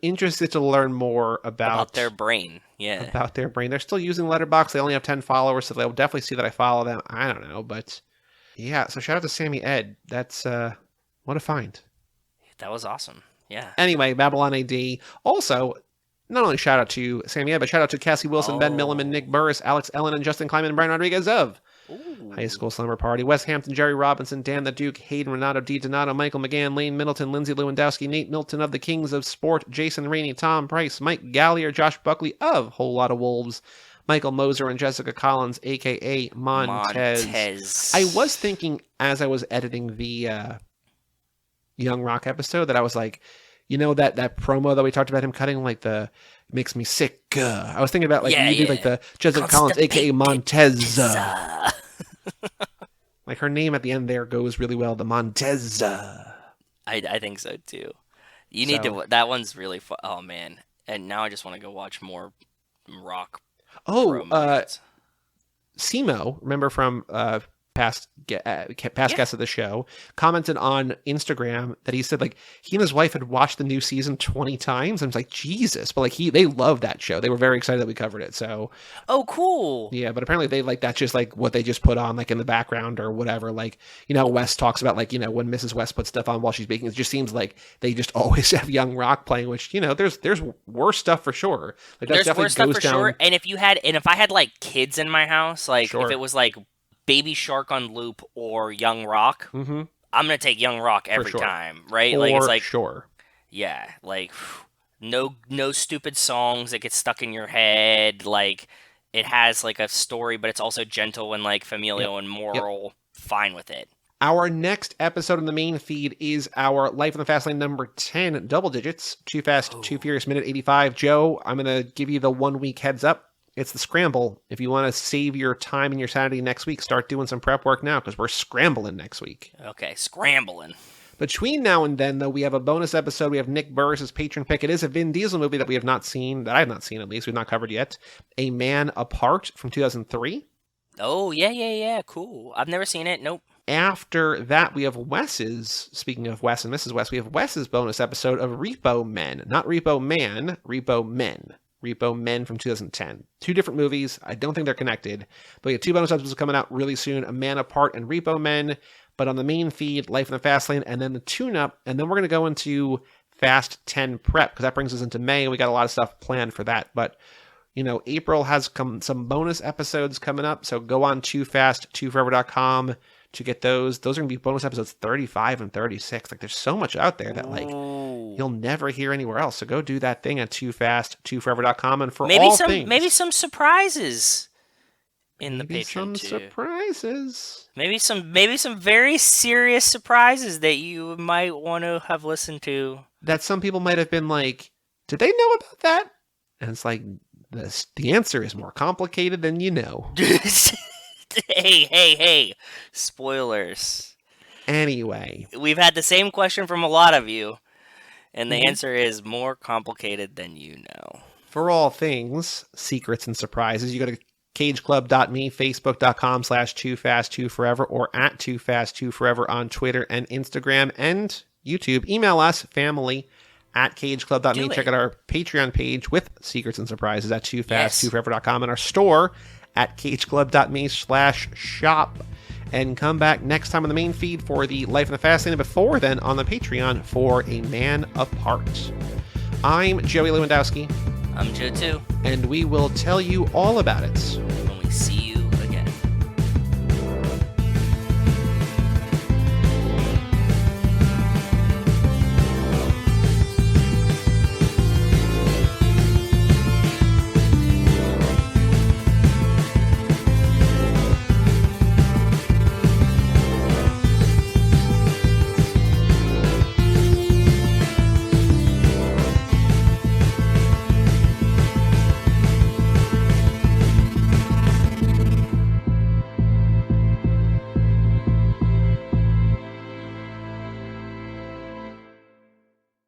interested to learn more about their brain. Yeah. About their brain. They're still using Letterboxd. They only have 10 followers, so they'll definitely see that I follow them. I don't know, but yeah, so shout out to Sammy Ed. That's what a find. That was awesome. Yeah. Anyway, Babylon A.D. Also, not only shout out to Sammy Ed, but shout out to Cassie Wilson, Ben Milliman, Nick Burris, Alex Ellen, and Justin Kleiman, and Brian Rodriguez of High School Slumber Party, Wes Hampton, Jerry Robinson, Dan the Duke, Hayden Renato, D. Donato, Michael McGann, Lane Middleton, Lindsay Lewandowski, Nate Milton of the Kings of Sport, Jason Rainey, Tom Price, Mike Gallier, Josh Buckley of Whole Lot of Wolves, Michael Moser, and Jessica Collins, a.k.a. Montez. I was thinking as I was editing the Young Rock episode that I was like, you know, that promo that we talked about him cutting, like the makes me sick. I was thinking about like you did like the Jessica Collins, aka Montez. Like her name at the end there goes really well. The Montez. I think so too. You need to. That one's really fun. Oh man! And now I just want to go watch more rock. Simo, remember from past guest of the show, commented on Instagram that he said like he and his wife had watched the new season 20 times. I was like, Jesus, but like they loved that show. They were very excited that we covered it. So cool. Yeah, but apparently they like that's just like what they just put on like in the background or whatever. Like, you know, Wes talks about like, you know, when Mrs. West puts stuff on while she's baking, it just seems like they just always have Young Rock playing, which, you know, there's worse stuff for sure. Like there's worse stuff for sure. And if I had like kids in my house, like if it was like Baby Shark on loop or Young Rock, I'm gonna take Young Rock every time, right? Like it's like yeah, like no stupid songs that get stuck in your head. Like it has like a story, but it's also gentle and like familial and moral. Fine with it. Our next episode in the main feed is our Life in the Fast Lane number 10, double digits, Too Fast, Too Furious, minute 85. Joe, I'm gonna give you the 1 week heads up. It's the scramble. If you want to save your time and your Saturday next week, start doing some prep work now because we're scrambling next week. Okay, scrambling. Between now and then, though, we have a bonus episode. We have Nick Burris' patron pick. It is a Vin Diesel movie that we have not seen, that I have not seen at least. We've not covered yet. A Man Apart from 2003. Oh, yeah. Cool. I've never seen it. Nope. After that, we have Wes's, speaking of Wes and Mrs. West, we have Wes's bonus episode of Repo Men. Not Repo Man, Repo Men. Repo Men from 2010. 2 different movies. I don't think they're connected. But we have 2 bonus episodes coming out really soon. A Man Apart and Repo Men. But on the main feed, Life in the Fast Lane, and then the tune-up. And then we're going to go into Fast 10 prep, because that brings us into May, and we got a lot of stuff planned for that. But, you know, April has some bonus episodes coming up. So go on toofast2forever.com to get those. Those are going to be bonus episodes 35 and 36. Like, there's so much out there that, like, you'll never hear anywhere else. So go do that thing at toofast2forever.com. And for all things, maybe some surprises in the Patreon too. Surprises. Maybe some very serious surprises that you might want to have listened to. That some people might have been like, did they know about that? And it's like, the answer is more complicated than you know. Hey. Spoilers. Anyway. We've had the same question from a lot of you, and the answer is more complicated than you know. For all things, secrets and surprises, you go to cageclub.me, facebook.com/toofast2forever, or at toofast2forever on Twitter and Instagram and YouTube. Email us, family@cageclub.me. Check out our Patreon page with secrets and surprises at toofast2forever.com, and our store at cageclub.me/shop. And come back next time on the main feed for the Life in the Fast Lane, and before then on the Patreon for A Man Apart. I'm Joey Lewandowski. I'm Joe too. And we will tell you all about it